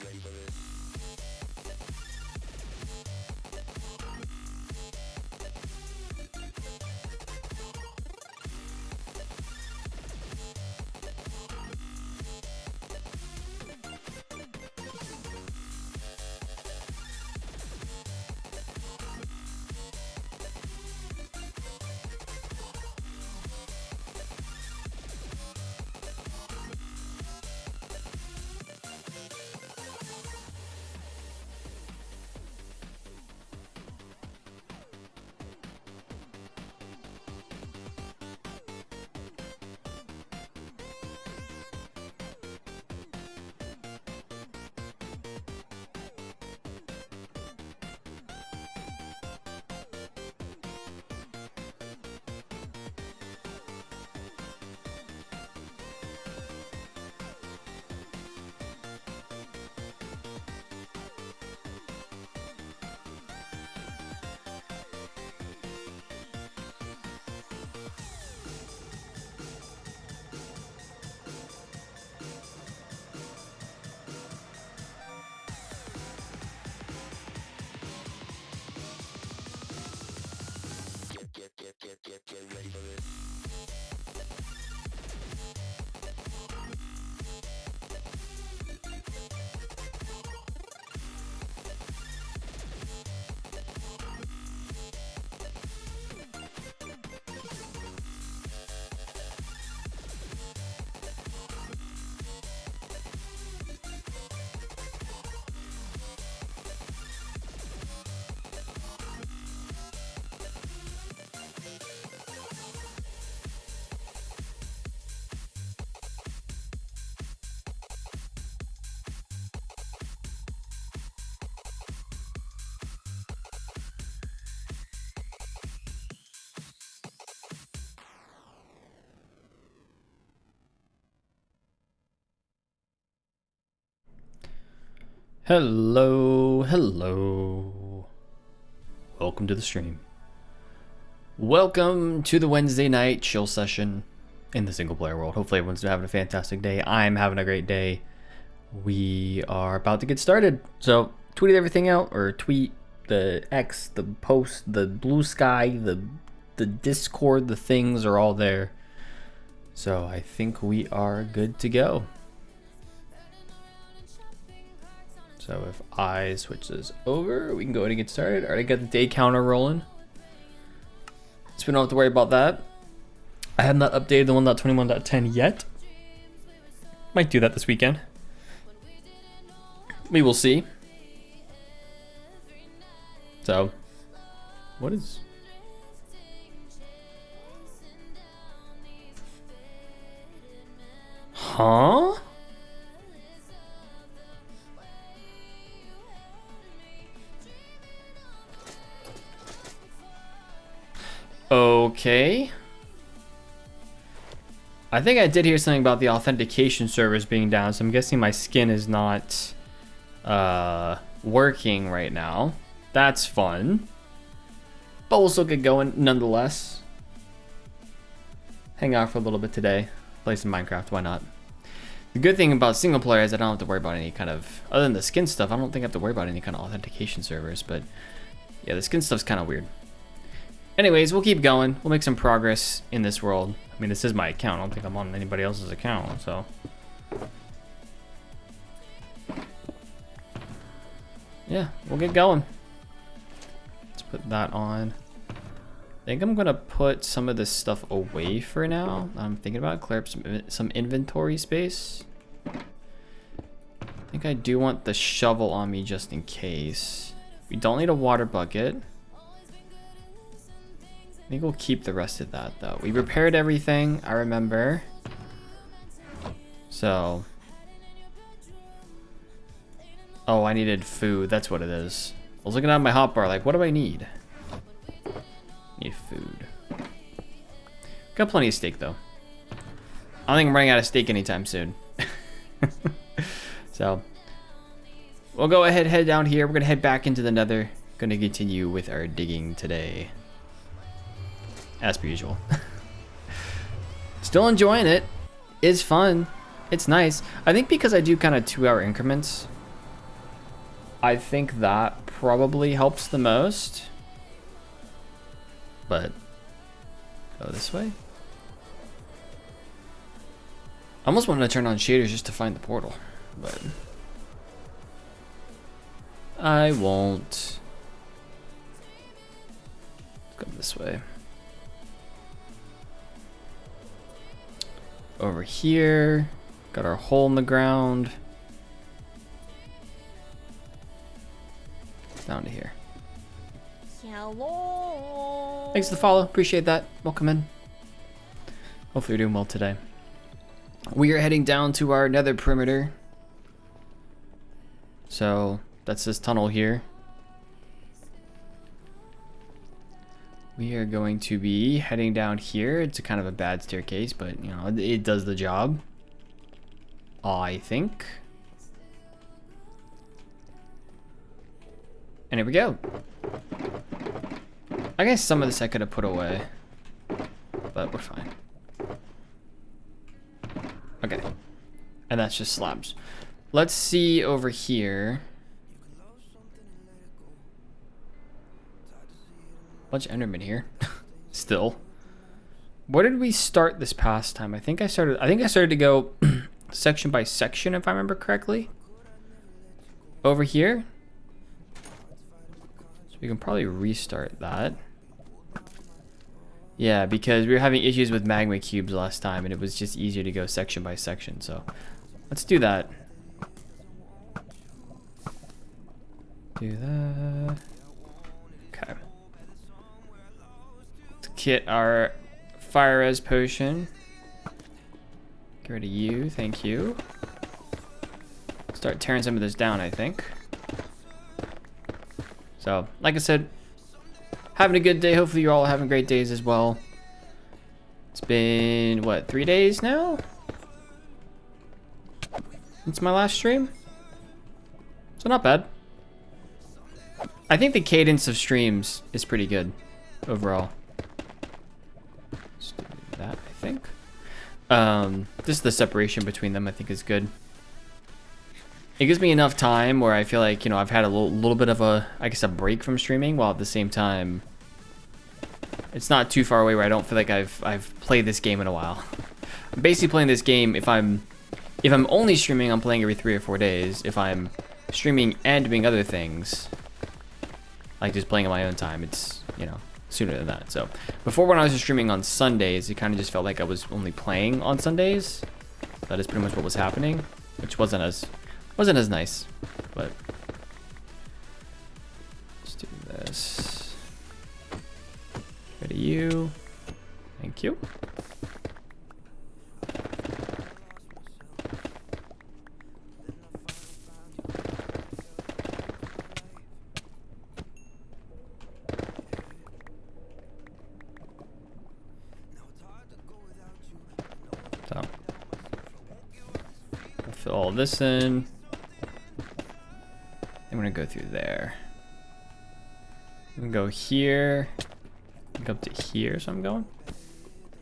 Get ready for it. Hello. Welcome to the stream. Welcome to the Wednesday night chill session in the single player world. Hopefully everyone's having a fantastic day. I'm having a great day. We are about to get started. So tweet everything out, or tweet the X, the post, the blue sky, the Discord, the things are all there. So I think we are good to go. So if I switch this over, we can go ahead and get started. Already got the day counter rolling. So we don't have to worry about that. I have not updated the 1.21.10 yet. Might do that this weekend. We will see. So, what is... Huh? Okay. I think I did hear something about the authentication servers being down, so I'm guessing my skin is not working right now. That's fun. But we'll still get going nonetheless. Hang out for a little bit today. Play some Minecraft, why not? The good thing about single player is I don't have to worry about any kind of, other than the skin stuff, I don't think I have to worry about any kind of authentication servers, but yeah, the skin stuff's kind of weird. Anyways, we'll keep going. We'll make some progress in this world. I mean, this is my account. I don't think I'm on anybody else's account, so. Yeah, we'll get going. Let's put that on. I think I'm gonna put some of this stuff away for now. I'm thinking about clear up some inventory space. I think I do want the shovel on me just in case. We don't need a water bucket. I think we'll keep the rest of that though. We repaired everything, I remember. So. Oh, I needed food. That's what it is. I was looking at my hotbar like, what do I need? Need food. Got plenty of steak though. I don't think I'm running out of steak anytime soon. So. We'll go ahead, head down here. We're gonna head back into the nether. Gonna continue with our digging today. As per usual. Still enjoying it. It's fun. It's nice. I think because I do kind of 2-hour increments, I think that probably helps the most. But go this way. I almost wanted to turn on shaders just to find the portal, but I won't. Let's go this way. Over here, got our hole in the ground. Down to here. Hello. Thanks for the follow, appreciate that. Welcome in. Hopefully you're doing well today. We are heading down to our nether perimeter. So that's this tunnel here. We are going to be heading down here. It's a kind of a bad staircase, but you know, it does the job, I think. And here we go. I guess some of this I could have put away, but we're fine. Okay, and that's just slabs. Let's see over here. Bunch of Endermen here. Still. Where did we start this past time? I think I started to go section by section, if I remember correctly. Over here. So we can probably restart that. Yeah, because we were having issues with magma cubes last time, and it was just easier to go section by section. So let's do that. Do that. Okay. Let's get our fire res potion. Get rid of you, thank you. Start tearing some of this down, I think. So, like I said, having a good day. Hopefully you're all having great days as well. It's been, what, 3 days now? Since my last stream? So not bad. I think the cadence of streams is pretty good overall. Let's do that, I think. Just the separation between them I think is good. It gives me enough time where I feel like, you know, I've had a little bit of a, I guess, a break from streaming, while at the same time, it's not too far away where I don't feel like I've played this game in a while. I'm basically playing this game, if I'm only streaming, I'm playing every 3 or 4 days. If I'm streaming and doing other things, like just playing on my own time, it's, you know, sooner than that. So before, when I was just streaming on Sundays, it kind of just felt like I was only playing on Sundays. That is pretty much what was happening, which wasn't as nice, but let's do this. Rid of you. Thank you. So we'll fill all this in. I'm gonna go through there. I'm gonna go here. Go up to here, so I'm going.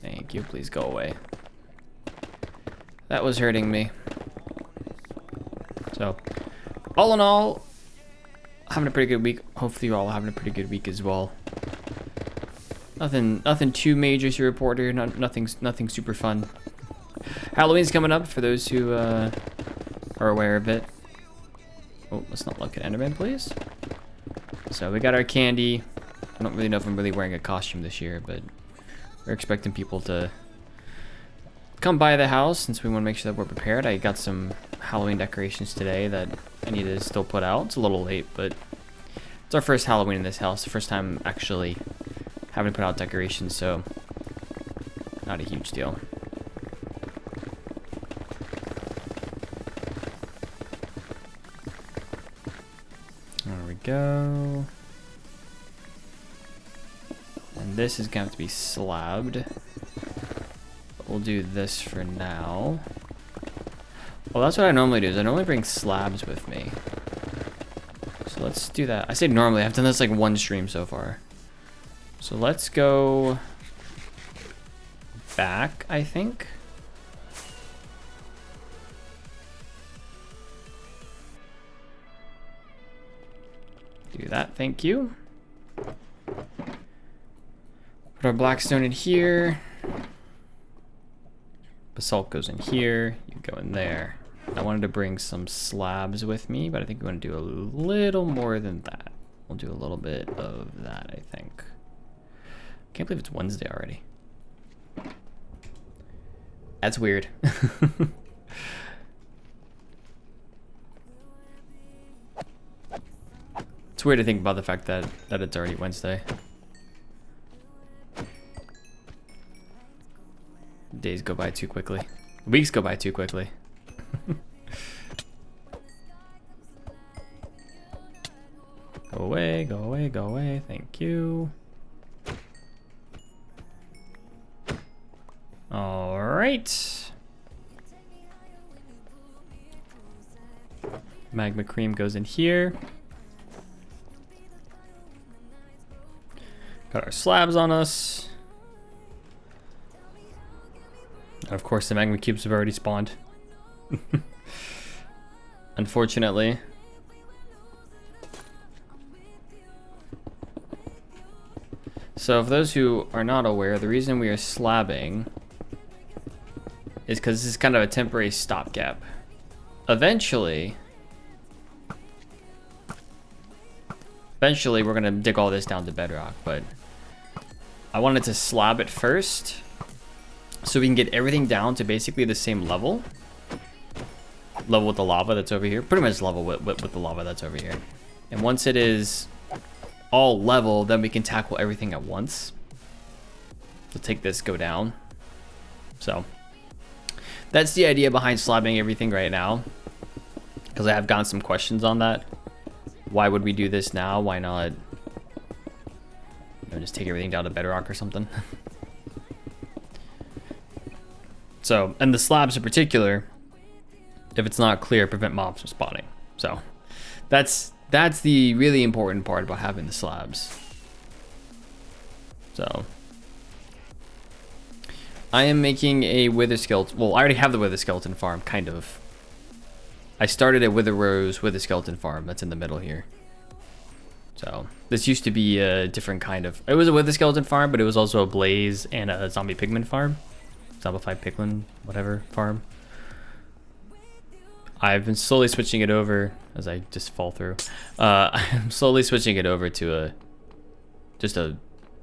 Thank you, please go away. That was hurting me. So, all in all, having a pretty good week. Hopefully you're all having a pretty good week as well. Nothing too major to report here. Nothing super fun. Halloween's coming up for those who are aware of it. Oh, let's not look at Enderman, please. So we got our candy. I don't really know if I'm really wearing a costume this year, but we're expecting people to come by the house since we want to make sure that we're prepared. I got some Halloween decorations today that I need to still put out. It's a little late, but it's our first Halloween in this house. The first time actually having to put out decorations, so not a huge deal. There we go. And this is going to have to be slabbed. But we'll do this for now. Well, that's what I normally do, is I normally bring slabs with me. So let's do that. I say normally, I've done this like one stream so far. So let's go back, I think. Do that, thank you. Put our blackstone in here. Basalt goes in here, you go in there. I wanted to bring some slabs with me, but I think we want to do a little more than that. We'll do a little bit of that, I think. Can't believe it's Wednesday already. That's weird. It's weird to think about the fact that it's already Wednesday. Days go by too quickly. Weeks go by too quickly. Go away, go away, go away. Thank you. All right. Magma cream goes in here. Got our slabs on us. And of course, the magma cubes have already spawned. Unfortunately. So for those who are not aware, the reason we are slabbing is because this is kind of a temporary stopgap. Eventually, we're gonna dig all this down to bedrock, but I wanted to slab it first so we can get everything down to basically the same level with the lava that's over here, pretty much level with the lava that's over here. And once it is all level, then we can tackle everything at once. So take this, go down. So that's the idea behind slabbing everything right now, because I have gotten some questions on that. Why would we do this now? Why not, you know, just take everything down to bedrock or something? So, and the slabs in particular, if it's not clear, prevent mobs from spawning. So that's the really important part about having the slabs. So I am making a wither skeleton. Well, I already have the wither skeleton farm, kind of. I started a wither rose wither skeleton farm that's in the middle here. So this used to be a different kind of, it was a wither skeleton farm, but it was also a blaze and a zombie pigman farm. Zombified piglin, whatever farm. I've been slowly switching it over as I just fall through. I'm slowly switching it over to just a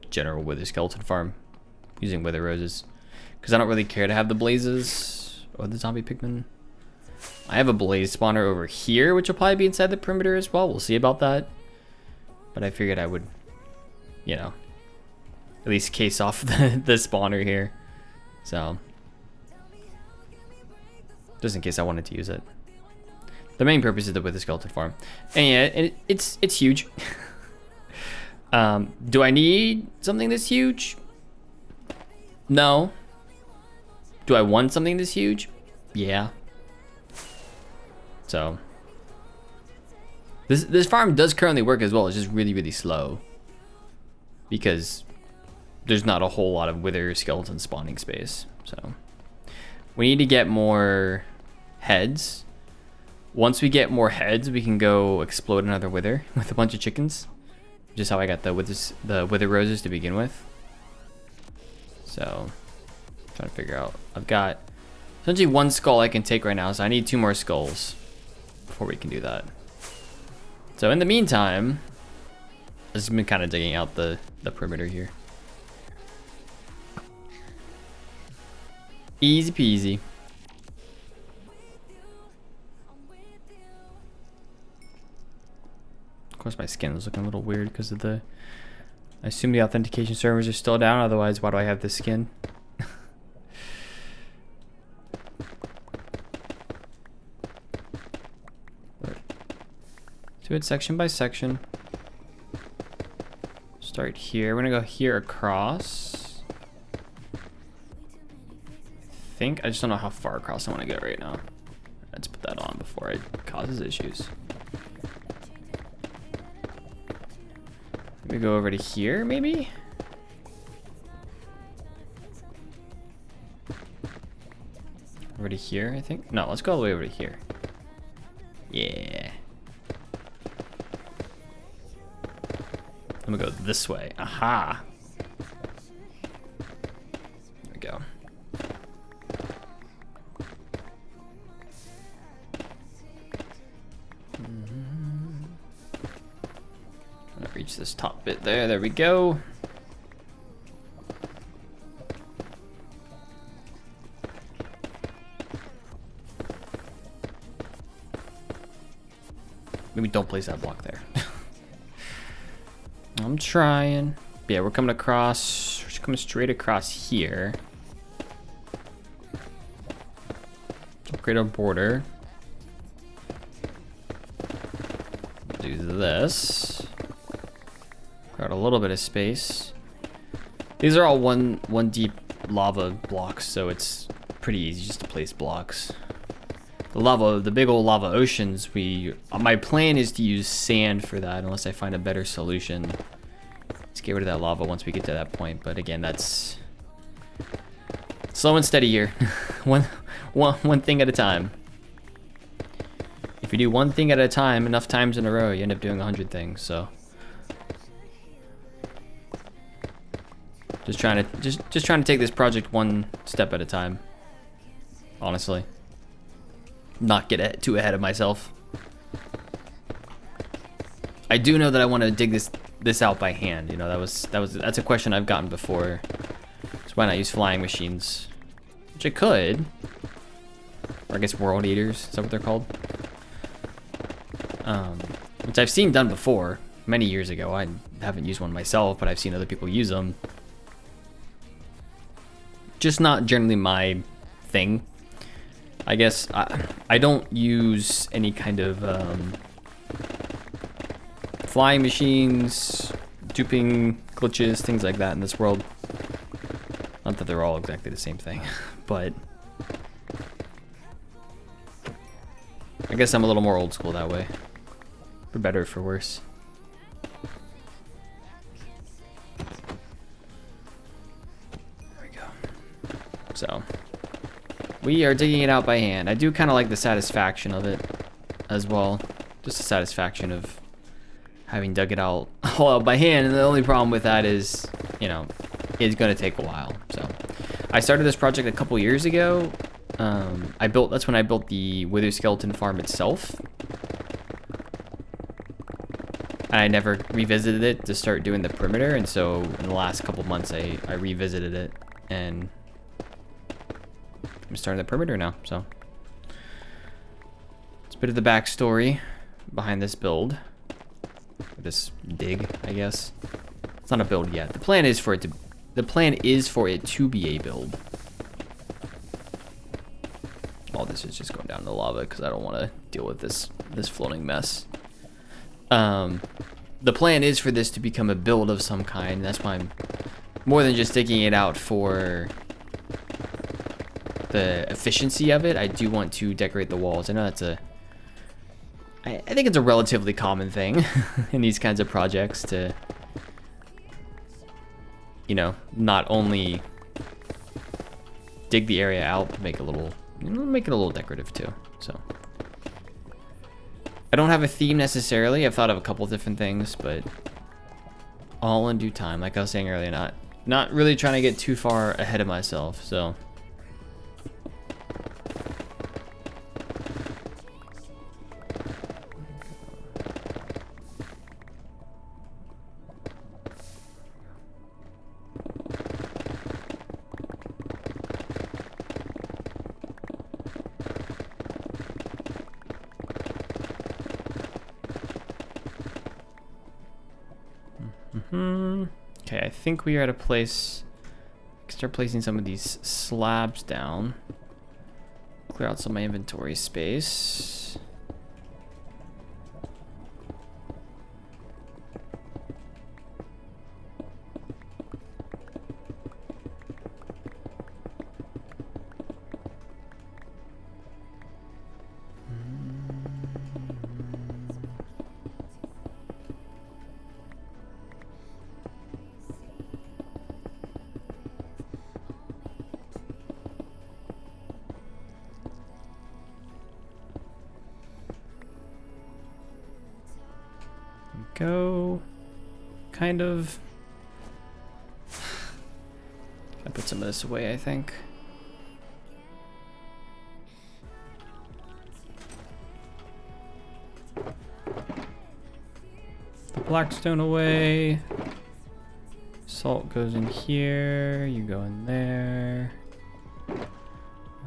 general wither skeleton farm using wither roses, because I don't really care to have the blazes or the zombie pigmen. I have a blaze spawner over here, which will probably be inside the perimeter as well. We'll see about that. But I figured I would, you know, at least case off the spawner here. So, just in case I wanted to use it. The main purpose is the wither skeleton farm. And yeah, it's huge. Do I need something this huge? No. Do I want something this huge? Yeah. So this farm does currently work as well. It's just really, really slow because there's not a whole lot of wither skeleton spawning space. So we need to get more heads. Once we get more heads, we can go explode another wither with a bunch of chickens. Just how I got the wither roses to begin with. So I'm trying to figure out. I've got essentially one skull I can take right now, so I need 2 more skulls before we can do that. So in the meantime, I've just been kind of digging out the perimeter here. Easy peasy. Of course my skin is looking a little weird because of the, I assume the authentication servers are still down, otherwise why do I have this skin? Do it section by section. Start here. We're gonna go here across. I think, I just don't know how far across I want to go right now. Let's put that on before it causes issues. We go over to here, maybe? Over to here, I think. No, let's go all the way over to here. Yeah. I'm gonna go this way. Aha. There we go. Gonna reach this top bit there. There we go. Maybe don't place that block there. I'm trying. Yeah, we're coming across. We're coming straight across here. Create a border. Do this. Got a little bit of space. These are all one deep lava blocks, so it's pretty easy just to place blocks. The big old lava oceans, my plan is to use sand for that unless I find a better solution. Let's get rid of that lava once we get to that point, but again, that's slow and steady here. one thing at a time. If you do one thing at a time enough times in a row, you end up doing 100 things, so. Just trying to take this project one step at a time, honestly. Not get too ahead of myself. I do know that I want to dig this out by hand. You know, that's a question I've gotten before. So why not use flying machines? Which I could. Or I guess world eaters, is that what they're called? Which I've seen done before, many years ago. I haven't used one myself, but I've seen other people use them. Just not generally my thing. I guess I don't use any kind of flying machines, duping glitches, things like that in this world. Not that they're all exactly the same thing, but I guess I'm a little more old school that way. For better or for worse. There we go. So we are digging it out by hand. I do kind of like the satisfaction of it as well. Just the satisfaction of having dug it out all out by hand. And the only problem with that is, you know, it's going to take a while. So I started this project a couple years ago. That's when I built the Wither Skeleton farm itself. I never revisited it to start doing the perimeter. And so in the last couple months, I revisited it and I'm starting the perimeter now, so. It's a bit of the backstory behind this build. This dig, I guess. It's not a build yet. The plan is for it to be a build. All this is just going down in the lava because I don't want to deal with this floating mess. The plan is for this to become a build of some kind. That's why I'm more than just digging it out for the efficiency of it. I do want to decorate the walls. I know that's I think it's a relatively common thing in these kinds of projects to, you know, not only dig the area out, but make it a little decorative too. So I don't have a theme necessarily. I've thought of a couple different things, but all in due time. Like I was saying earlier, not really trying to get too far ahead of myself. So. Okay, I think we are at a place. I can start placing some of these slabs down. Clear out some of my inventory space. Go. kind of. I put some of this away, I think. The black stone away. Salt goes in here. You go in there. I'm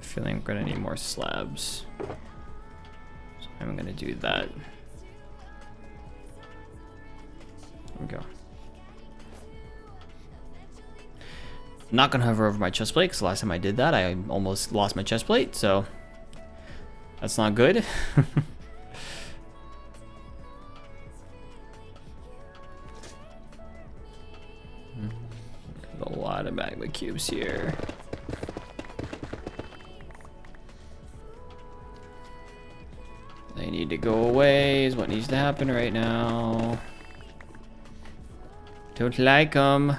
feeling I'm gonna need more slabs. So I'm gonna do that. There we go. Not gonna hover over my chest plate because the last time I did that I almost lost my chest plate, so that's not good. There's a lot of magma cubes here. They need to go away is what needs to happen right now. Don't like them.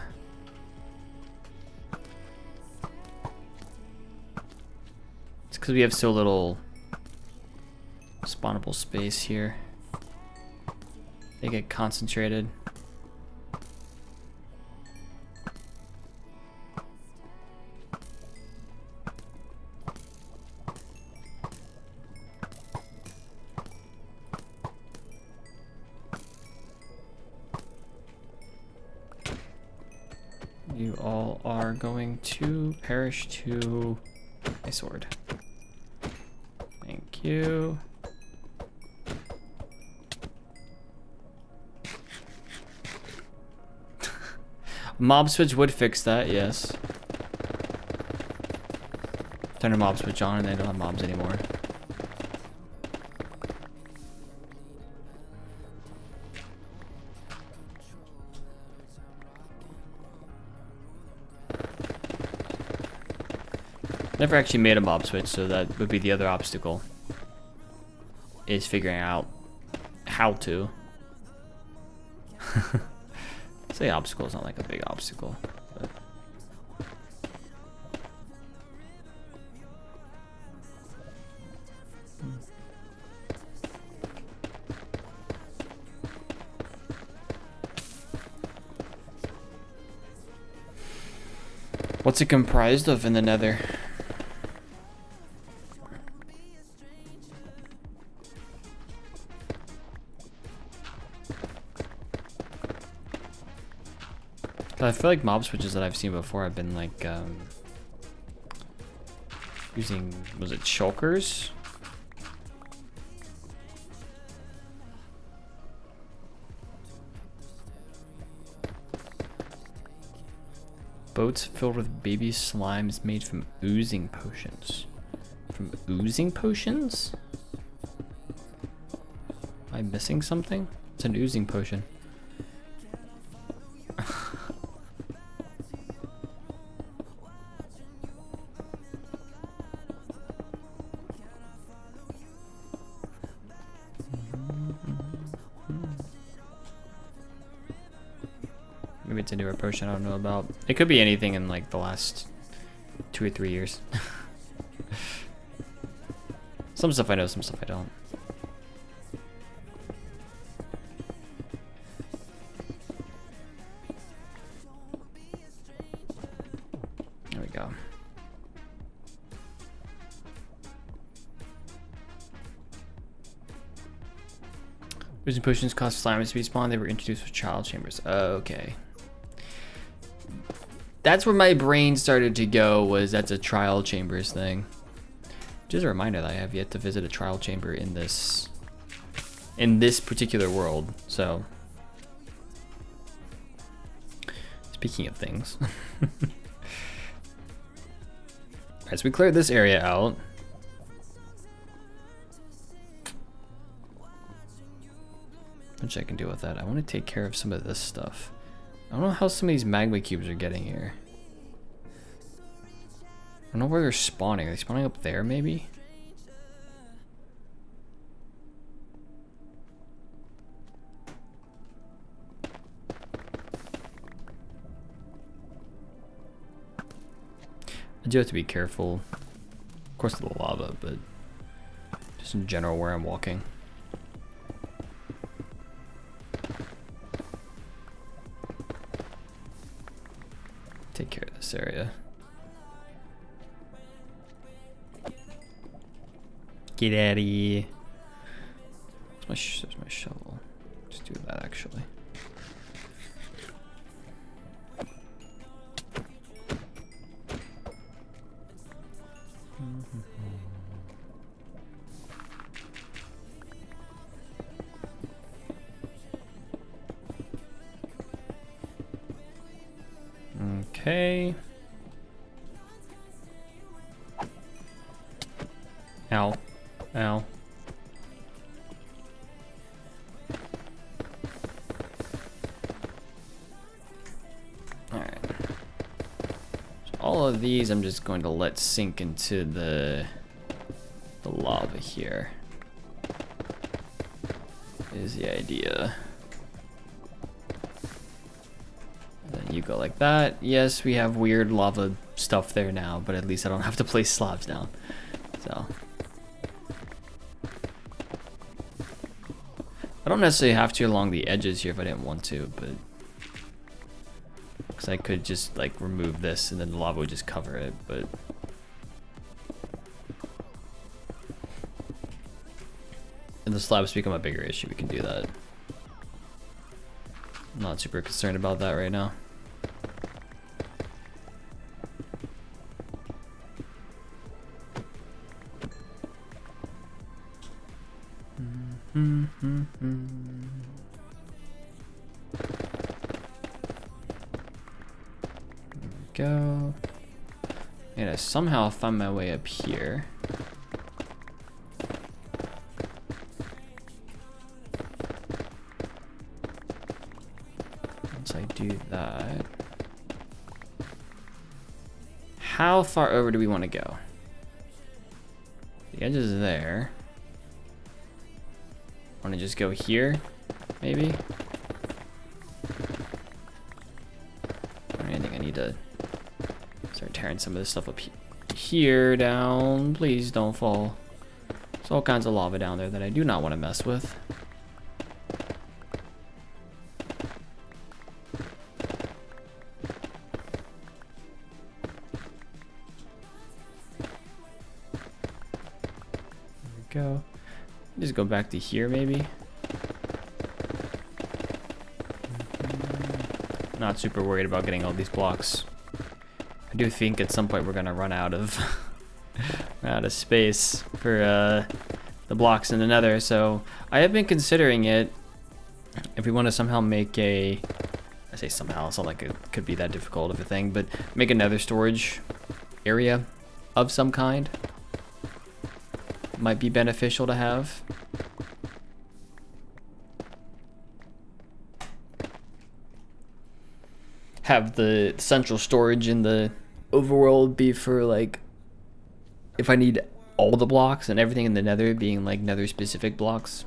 It's because we have so little spawnable space here. They get concentrated. You all are going to perish to my sword. Thank you. Mob switch would fix that, yes. Turn a mob switch on and they don't have mobs anymore. Never actually made a mob switch, so that would be the other obstacle. Is figuring out how to. Say obstacle is not like a big obstacle. But. What's it comprised of in the Nether? I feel like mob switches that I've seen before have been like using, was it shulkers? Boats filled with baby slimes made from oozing potions. From oozing potions? Am I missing something? It's an oozing potion. Maybe it's a newer potion I don't know about. It could be anything in like the last 2 or 3 years. Some stuff I know, some stuff I don't. There we go. Oozing potions cost slimes to be spawned. They were introduced with child chambers. Okay. That's where my brain started to go, was that's a trial chambers thing. Just a reminder that I have yet to visit a trial chamber in this particular world. So, speaking of things, as we clear this area out, which I can deal with that. I want to take care of some of this stuff. I don't know how some of these magma cubes are getting here. I don't know where they're spawning. Are they spawning up there, maybe? I do have to be careful. Of course, of the lava, but just in general where I'm walking. this area. Get out of here. There's my shovel. Just do that actually. Okay. Ow. Ow. Alright. So all of these I'm just going to let sink into the lava here. Is the idea. And then you go like that. Yes, we have weird lava stuff there now, but at least I don't have to place slabs down. So I don't necessarily have to along the edges here if I didn't want to, but because I could just like remove this and then the lava would just cover it, but if the slabs become a bigger issue, we can do that. I'm not super concerned about that right now. Go. I gotta somehow find my way up here. Once I do that, how far over do we want to go? The edge is there. Want to just go here, maybe? Or anything I need to start tearing some of this stuff up here down. Please don't fall. There's all kinds of lava down there that I do not want to mess with. There we go. Just go back to here, maybe. Not super worried about getting all these blocks. I do think at some point we're gonna run out of out of space for the blocks in the Nether. So I have been considering it. If we want to somehow make a, I say somehow, it's not like it could be that difficult of a thing, but make a Nether storage area of some kind. Might be beneficial to have. Have the central storage in the overworld be for like if I need all the blocks and everything in the Nether being like Nether specific blocks.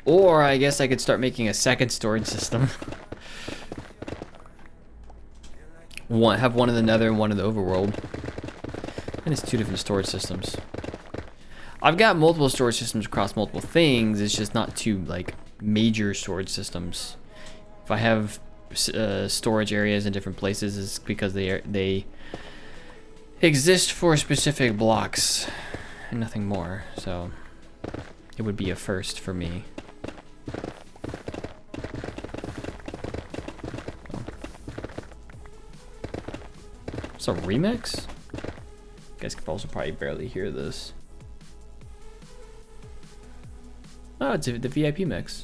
Or I guess I could start making a second storage system. Have one in the Nether and one in the overworld. And it's two different storage systems. I've got multiple storage systems across multiple things. It's just not two like major storage systems. If I have storage areas in different places, it's because they exist for specific blocks and nothing more. So it would be a first for me. It's a remix? You guys could also probably barely hear this. Oh, it's the VIP mix.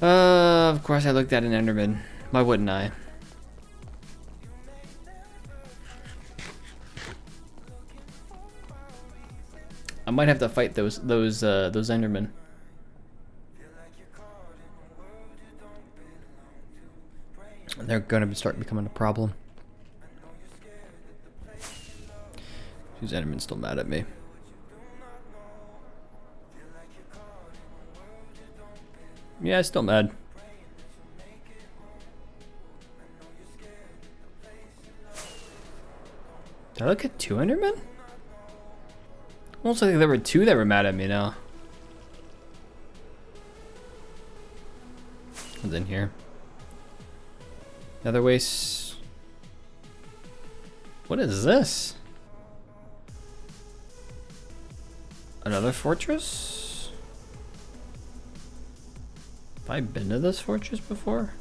Of course I looked at an Enderman. Why wouldn't I? I might have to fight those Endermen. They're gonna start becoming a problem. These Endermen still mad at me. Yeah, it's still mad. Did I look at 2 Endermen? Almost like there were 2 that were mad at me now. What's in here? Nether waste. What is this? Another fortress? Have I been to this fortress before?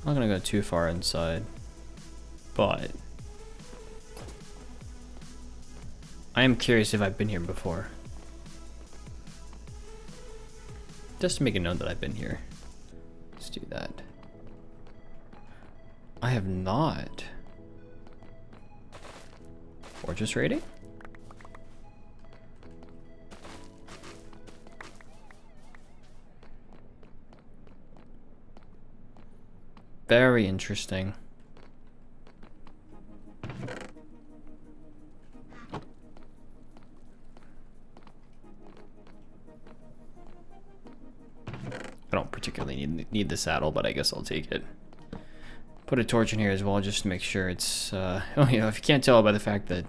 I'm not gonna go too far inside, but I am curious if I've been here before. Just to make a note that I've been here. Let's do that. I have not. Fortress rating? Very interesting. I don't particularly need the saddle, but I guess I'll take it. Put a torch in here as well, just to make sure it's, oh, you know, if you can't tell by the fact that,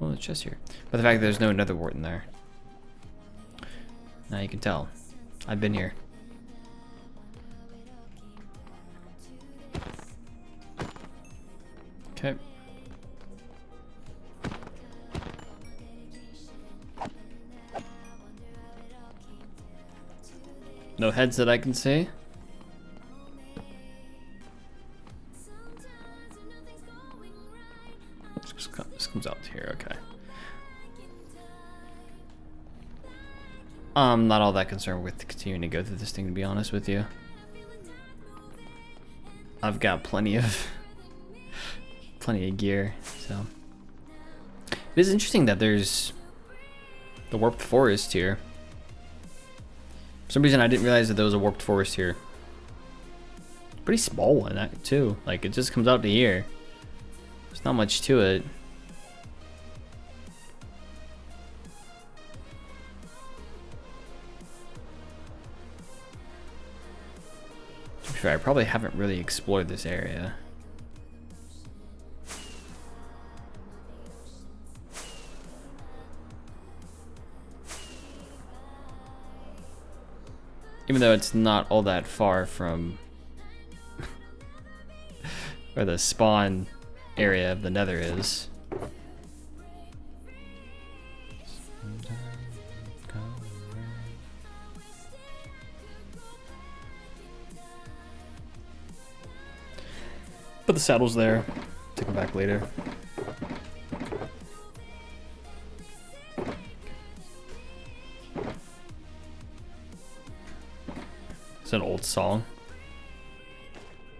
well, it's just here. By the fact that there's no nether wart in there. Now you can tell. I've been here. Okay. No heads that I can see. This comes out here, okay. I'm not all that concerned with continuing to go through this thing, to be honest with you. I've got plenty of gear, so. It is interesting that there's the warped forest here. For some reason I didn't realize that there was a warped forest here. Pretty small one too. Like it just comes out to here. There's not much to it. To be fair, I probably haven't really explored this area. Even though it's not all that far from where the spawn area of the nether is. But the saddle's there. Take it back later. It's an old song.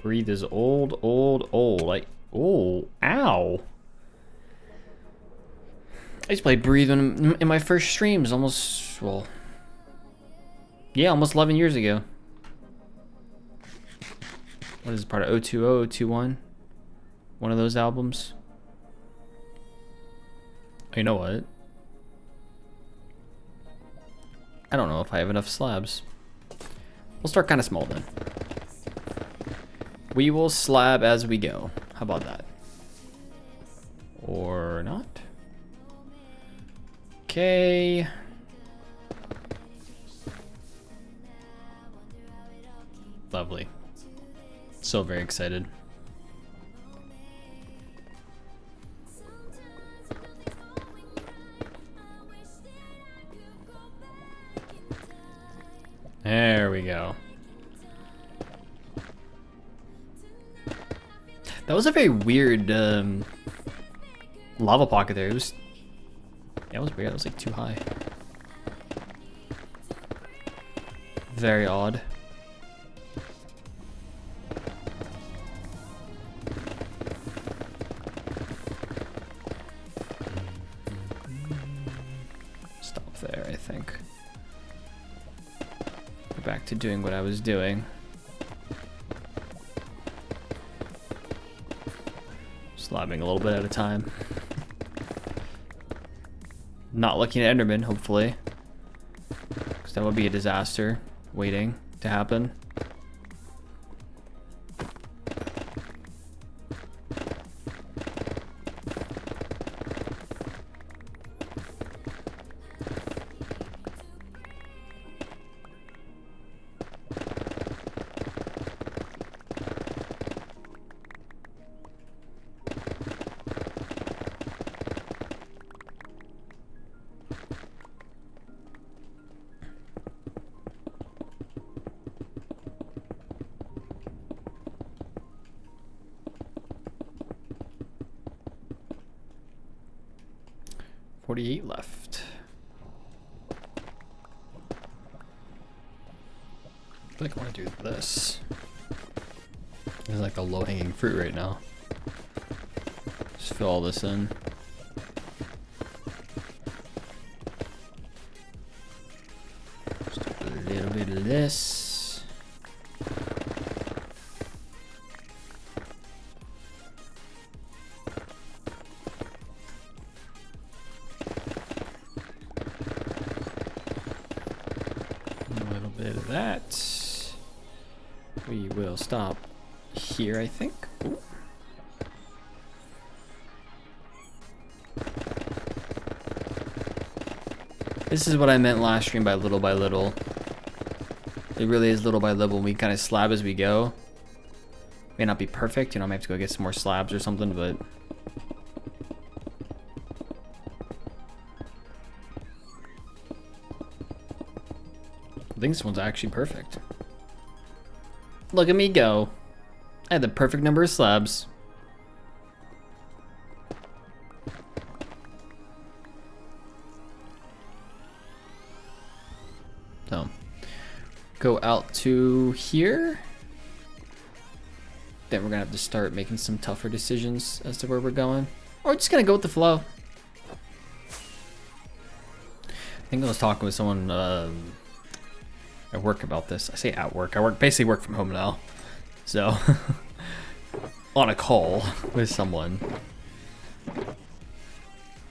Breathe is old, old, old. Like, oh, ow. I used to play Breathe in my first streams almost, well, yeah, almost 11 years ago. What is it, part of 020, 021? One of those albums. You know what? I don't know if I have enough slabs. We'll start kind of small then. We will slab as we go. How about that? Or not? Okay. Lovely. So very excited. There we go. That was a very weird lava pocket there. It was, yeah, it was weird. It was like too high. Very odd. Stop there, I think. Go back to doing what I was doing. Slabbing a little bit at a time. Not looking at Enderman, hopefully. Because that would be a disaster waiting to happen. $48 left. I think I want to do this. This is like a low-hanging fruit right now. Just fill all this in. Just a little bit of this. That we will stop here, I think. Ooh. This is what I meant last stream by little by little. It really is little by little. We kind of slab as we go. May not be perfect, you know, I might have to go get some more slabs or something, but I think this one's actually perfect. Look at me go. I had the perfect number of slabs. So, go out to here. Then we're gonna have to start making some tougher decisions as to where we're going. Or just gonna go with the flow. I think I was talking with someone at work about this. I say at work. I basically work from home now. So on a call with someone.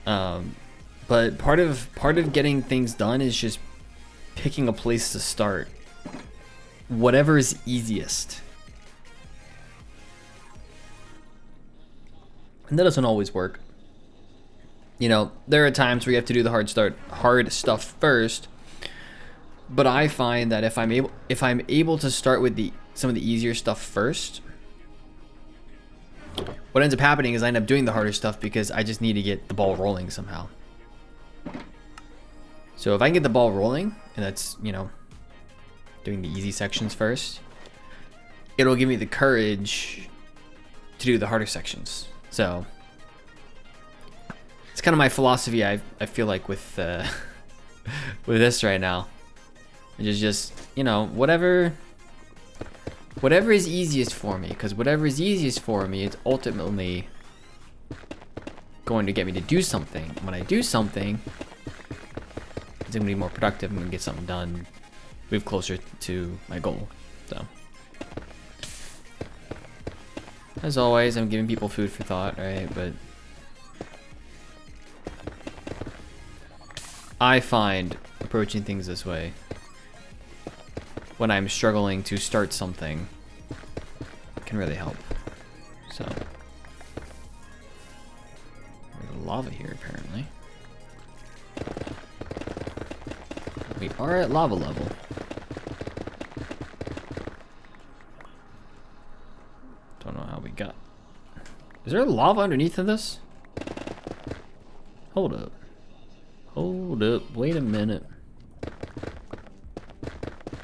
But part of getting things done is just picking a place to start. Whatever is easiest. And that doesn't always work. You know, there are times where you have to do the hard stuff first. But I find that if I'm able to start with some of the easier stuff first, what ends up happening is I end up doing the harder stuff because I just need to get the ball rolling somehow. So if I can get the ball rolling, and that's, you know, doing the easy sections first, it'll give me the courage to do the harder sections. So it's kind of my philosophy. I feel like with with this right now. It's just, you know, whatever is easiest for me, because whatever is easiest for me is ultimately going to get me to do something. When I do something, it's going to be more productive. I'm going to get something done, move closer to my goal. So, as always, I'm giving people food for thought, right? But I find approaching things this way, when I'm struggling to start something, can really help. So, there's lava here apparently. We are at lava level. Don't know how we got. Is there lava underneath of this? Hold up. Hold up. Wait a minute.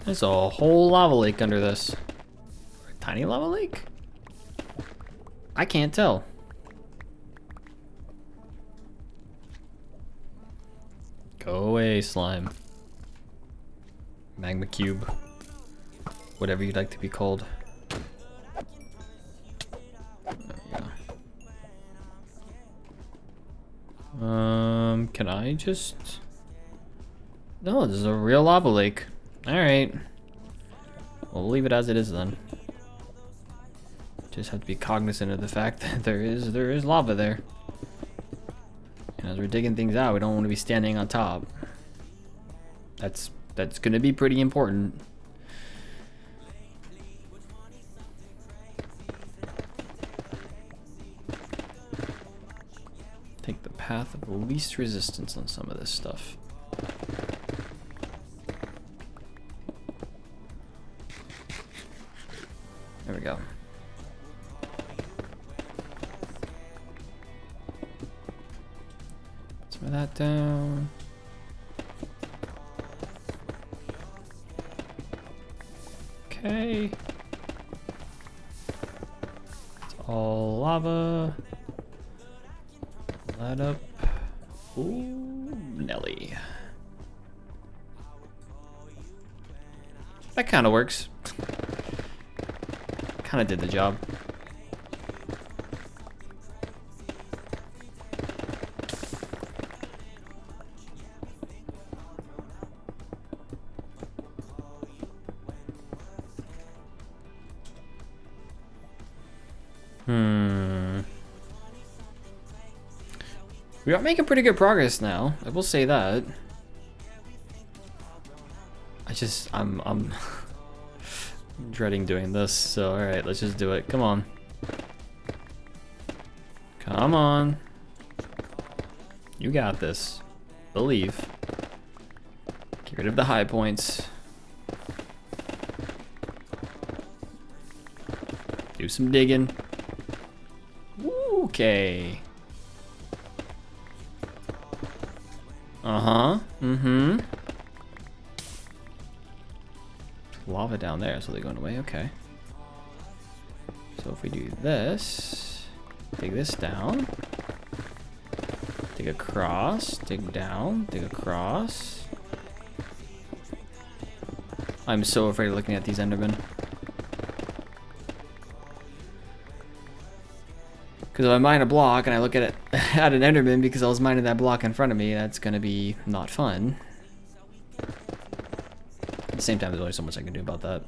There's a whole lava lake under this. A tiny lava lake? I can't tell. Go away, slime. Magma cube. Whatever you'd like to be called. There you go. Can I just... No, this is a real lava lake. Alright. We'll leave it as it is then. Just have to be cognizant of the fact that there is lava there. And as we're digging things out, we don't want to be standing on top. That's going to be pretty important. Take the path of least resistance on some of this stuff. There we go. Some of that down. Okay. It's all lava. That up. Ooh, Nelly. That kind of works. Kind of did the job. We are making pretty good progress now. I will say that. I'm dreading doing this. So, all right, let's just do it. Come on. Come on. You got this. Believe. Get rid of the high points. Do some digging. Okay. Uh-huh. Mm-hmm. Lava down there, so they're going away. Okay. So if we do this, dig this down, dig across, dig down, dig across. I'm so afraid of looking at these Endermen. Because if I mine a block and I look at it at an Enderman because I was mining that block in front of me, that's going to be not fun. At the same time, there's only so much I can do about that.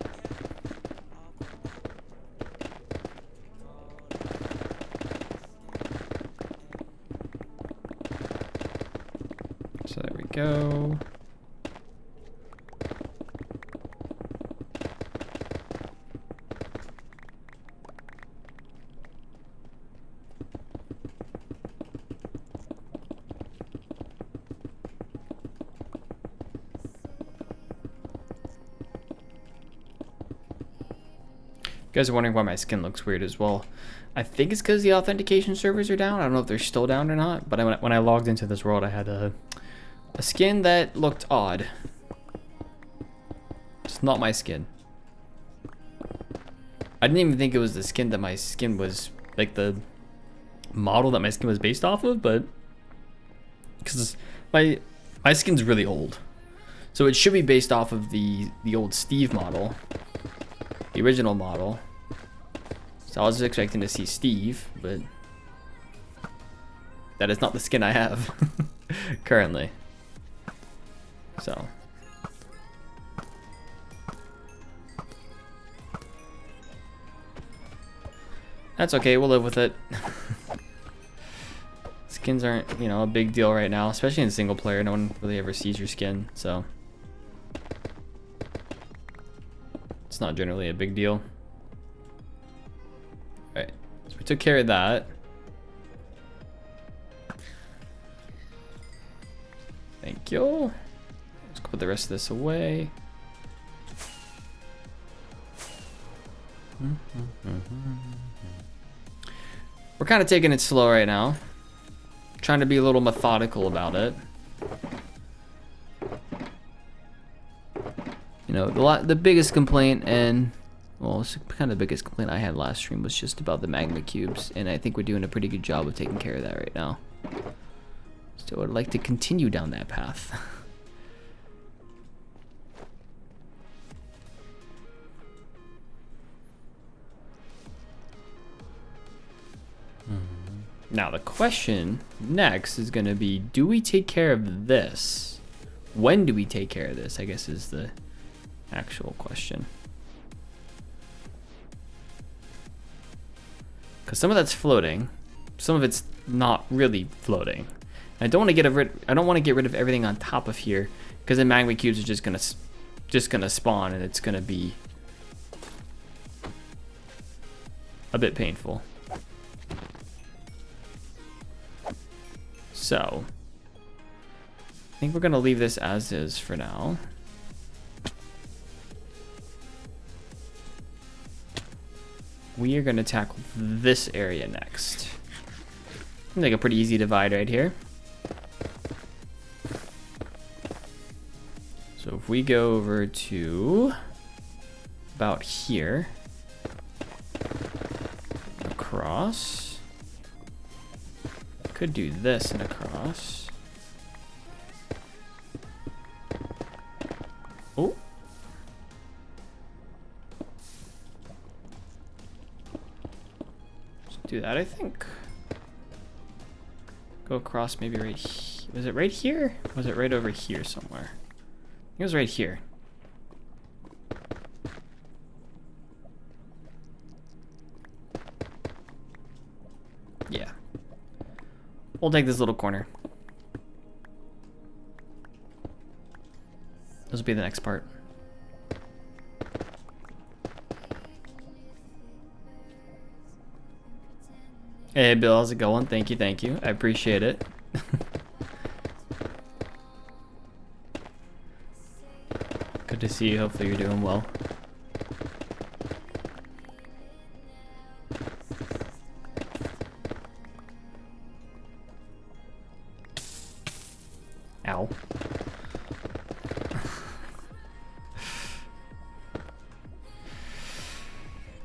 So there we go. You guys are wondering why my skin looks weird as well. I think it's because the authentication servers are down. I don't know if they're still down or not, but when I logged into this world, I had a skin that looked odd. It's not my skin. I didn't even think it was the skin that my skin was, like the model that my skin was based off of, but because my skin's really old. So it should be based off of the old Steve model. The original model. So I was expecting to see Steve, but that is not the skin I have currently. So that's okay, we'll live with it. Skins aren't, you know, a big deal right now, especially in single player. No one really ever sees your skin, so it's not generally a big deal. Alright, so we took care of that. Thank you. Let's put the rest of this away. We're kind of taking it slow right now. Trying to be a little methodical about it. You know, the biggest complaint, and well, it's kind of the biggest complaint I had last stream, was just about the magma cubes, and I think we're doing a pretty good job of taking care of that right now. So I'd like to continue down that path. Now the question next is going to be, do we take care of this? When do we take care of this, I guess, is the actual question. Because some of that's floating, some of it's not really floating. I don't want to get rid of everything on top of here, because then magma cubes are just gonna spawn, and it's gonna be a bit painful. So I think we're gonna leave this as is for now. We are gonna tackle this area next. Like a pretty easy divide right here. So if we go over to about here, across, could do this and across. Oh. Let's do that, I think. Go across maybe right here. Was it right here? Or was it right over here somewhere? I think it was right here. Yeah. We'll take this little corner. This will be the next part. Hey Bill, how's it going? Thank you, thank you. I appreciate it. Good to see you. Hopefully you're doing well. Ow.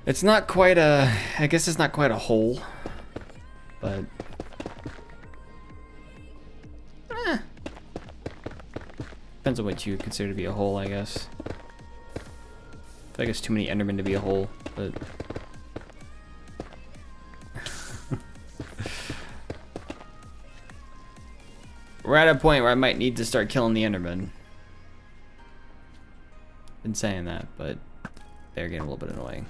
It's not quite a, I guess it's not quite a hole, but depends on what you consider to be a hole, I guess. I feel like it's too many Endermen to be a hole, but we're at a point where I might need to start killing the Endermen. Been saying that, but they're getting a little bit annoying.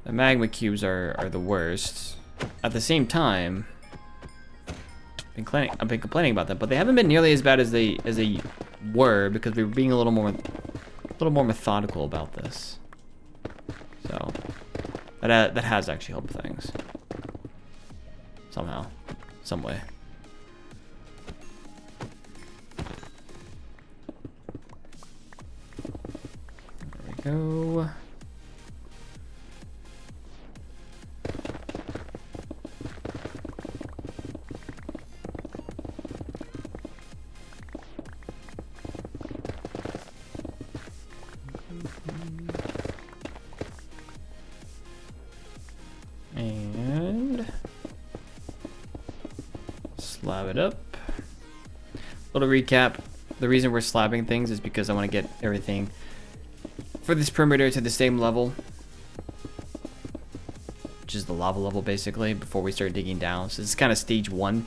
The magma cubes are the worst. At the same time, I've been complaining about them, but they haven't been nearly as bad as they were, because we were being a little more methodical about this. So that has actually helped things somehow, some way. There we go. And slab it up. Little recap. The reason we're slabbing things is because I want to get everything for this perimeter to the same level, which is the lava level basically, before we start digging down. So this is kind of stage 1,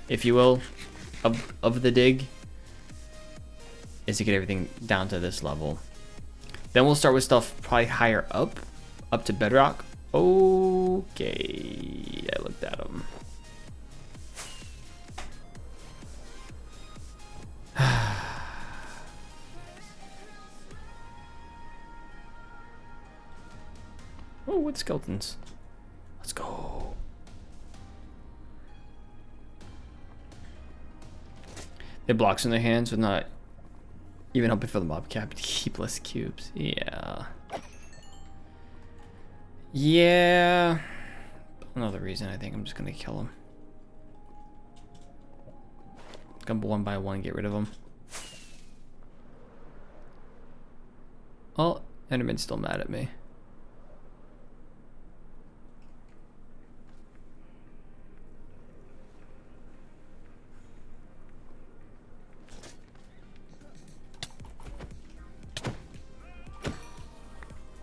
if you will, of the dig, is to get everything down to this level. Then we'll start with stuff probably higher up to bedrock. Okay, I looked at them. Oh, wood skeletons. Let's go. They have blocks in their hands with not even helping for the mob cap to keep less cubes. Yeah. Yeah. Another reason I think I'm just gonna kill them. Gonna one by one get rid of them. Oh, Enderman's still mad at me.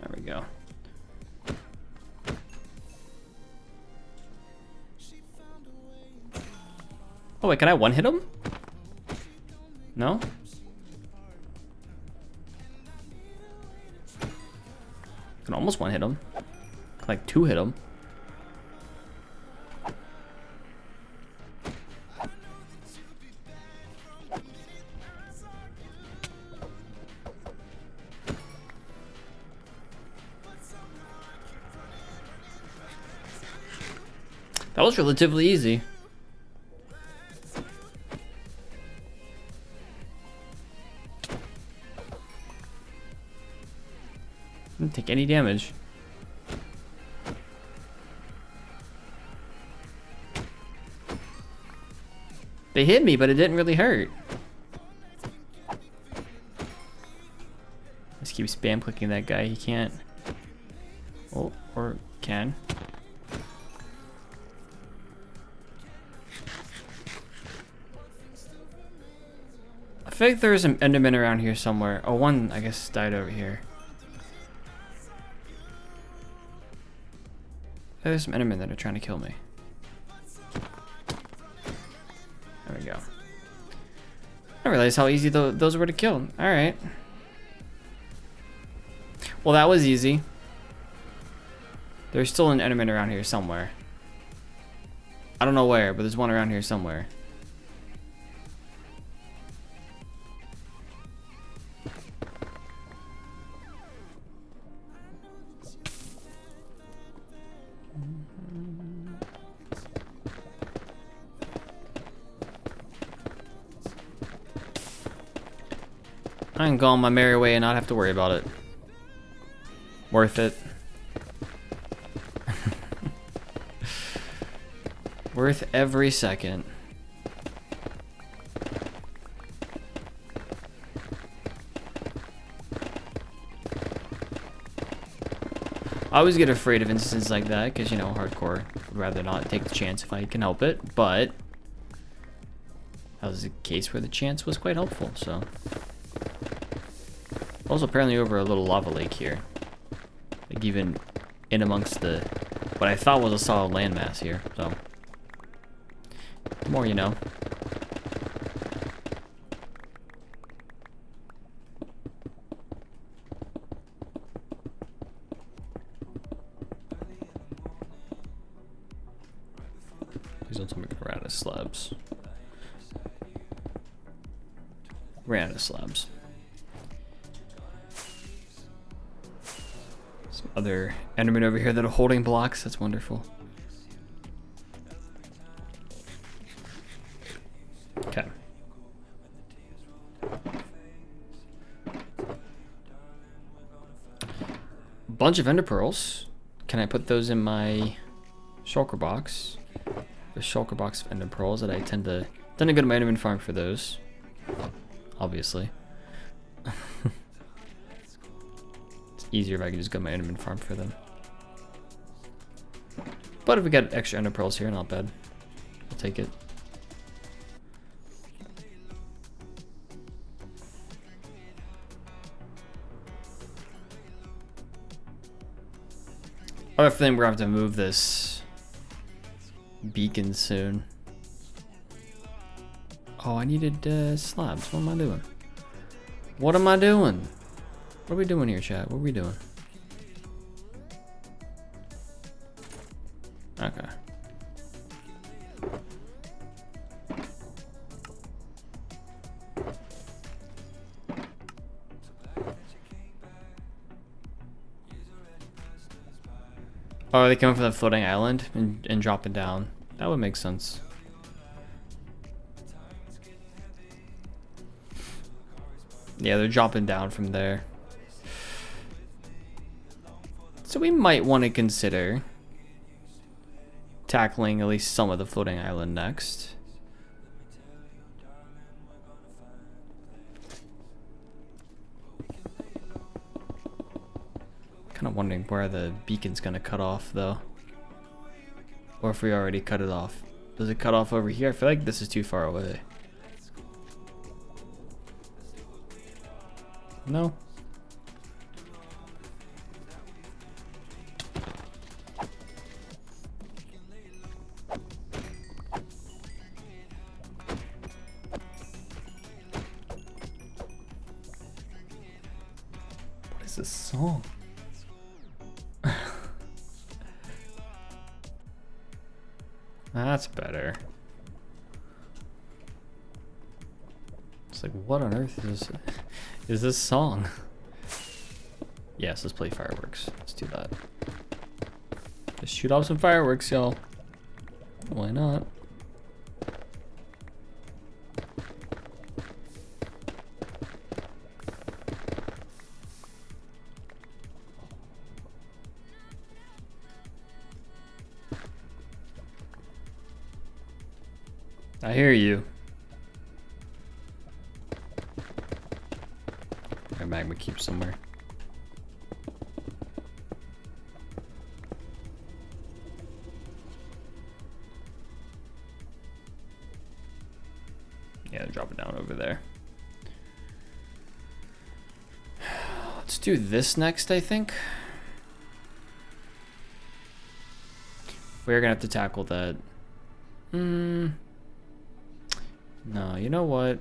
There we go. Oh wait, can I one hit him? No? Can almost one hit him. Like 2 hit him. That was relatively easy. Didn't take any damage. They hit me, but it didn't really hurt. Just keep spam clicking that guy. He can't. Oh, or can. I feel like there's an Enderman around here somewhere. Oh, one I guess died over here. There's some Endermen that are trying to kill me. There we go. I didn't realize how easy those were to kill. Alright. Well, that was easy. There's still an Enderman around here somewhere. I don't know where, but there's one around here somewhere. I can go on my merry way and not have to worry about it. Worth it. Worth every second. I always get afraid of instances like that because, you know, hardcore would rather not take the chance if I can help it, but that was a case where the chance was quite helpful, so. Also apparently over a little lava lake here. Like even in amongst the, what I thought was a solid landmass here, so. The more you know. Please don't tell me we're out of slabs. Ran out of slabs. Some other Endermen over here that are holding blocks. That's wonderful. Okay. Bunch of ender pearls. Can I put those in my shulker box? The shulker box of ender pearls that I tend to go to my Enderman farm for those. Obviously. It's easier if I can just go to my Enderman farm for them. But if we got extra ender pearls here, not bad. I'll take it. I have a feeling we're gonna have to move this beacon soon. Oh, I needed slabs. What am I doing? What am I doing? What are we doing here, chat? What are we doing? Okay. Oh, are they coming from the floating island and dropping down? That would make sense. Yeah, they're dropping down from there. So we might want to consider tackling at least some of the floating island next. Kind of wondering where the beacon's gonna cut off though. Or if we already cut it off. Does it cut off over here? I feel like this is too far away. No. What is this song? That's better. It's like, what on earth is this song? Yes, let's play fireworks. Let's do that. Just shoot off some fireworks, y'all. Why not? I hear you. Our magma cube somewhere. Yeah, drop it down over there. Let's do this next, I think. We're gonna have to tackle that. No, you know what?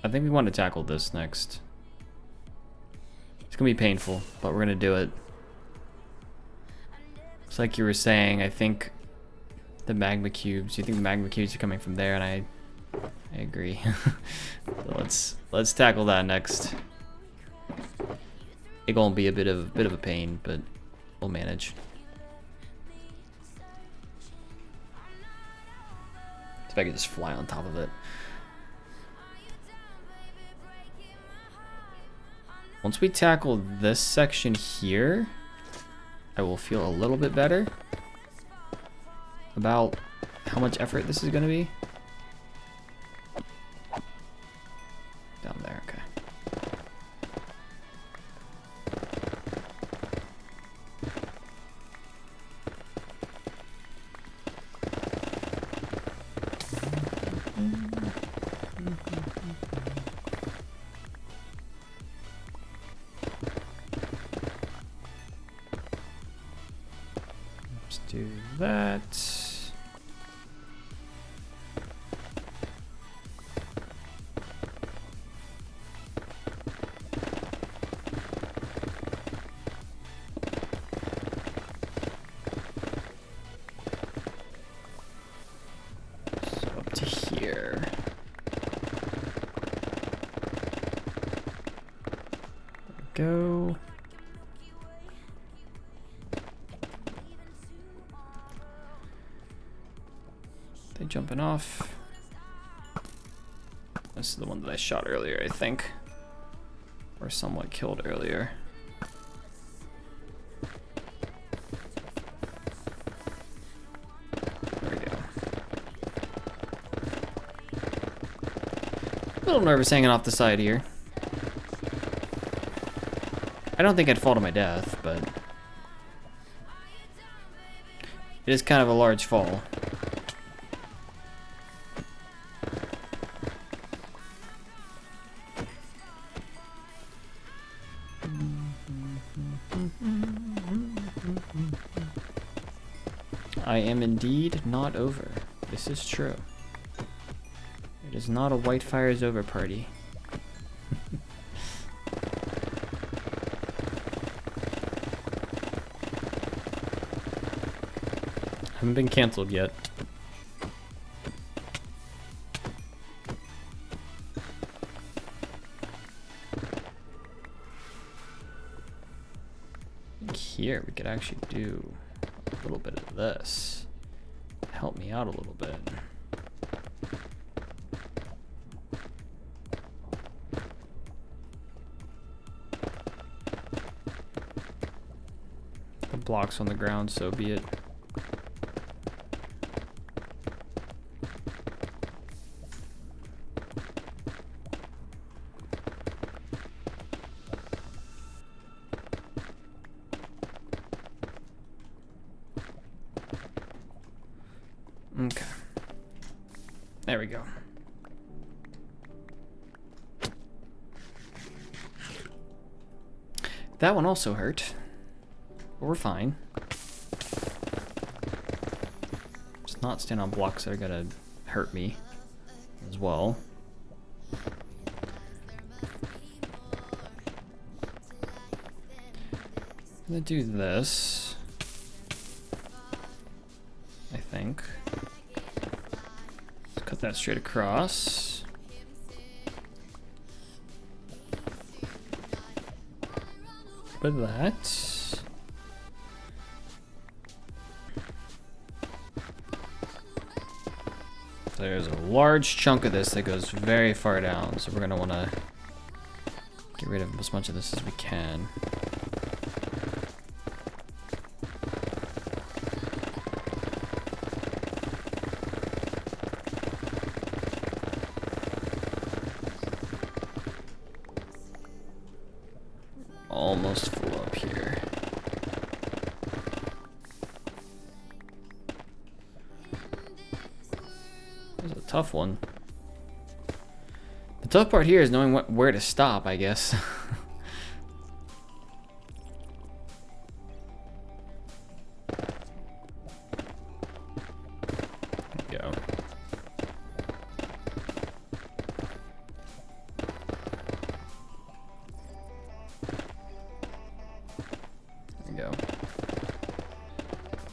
I think we want to tackle this next. It's gonna be painful, but we're gonna do it. It's like you were saying, I think the magma cubes, you think the magma cubes are coming from there, and I agree. So let's tackle that next. It gonna be a bit of a pain, but we'll manage. If I could just fly on top of it. Once we tackle this section here, I will feel a little bit better about how much effort this is going to be. Down there, okay. Let's do that. So up to here. There we go. They jumping off. This is the one that I shot earlier, I think. Or somewhat killed earlier. There we go. A little nervous hanging off the side here. I don't think I'd fall to my death, but it is kind of a large fall. I am indeed not over. This is true. It is not a White Fire is Over party. Haven't been canceled yet. I think here we could actually do a little bit of this. Help me out a little bit. The blocks on the ground, so be it. Okay. There we go. That one also hurt. But we're fine. Just not stand on blocks that are gonna hurt me as well. I'm gonna do this, I think. Let's cut that straight across. of that. There's a large chunk of this that goes very far down, so we're gonna want to get rid of as much of this as we can. Almost full up here. This is a tough one. The tough part here is knowing where to stop, I guess. There we go. There we go.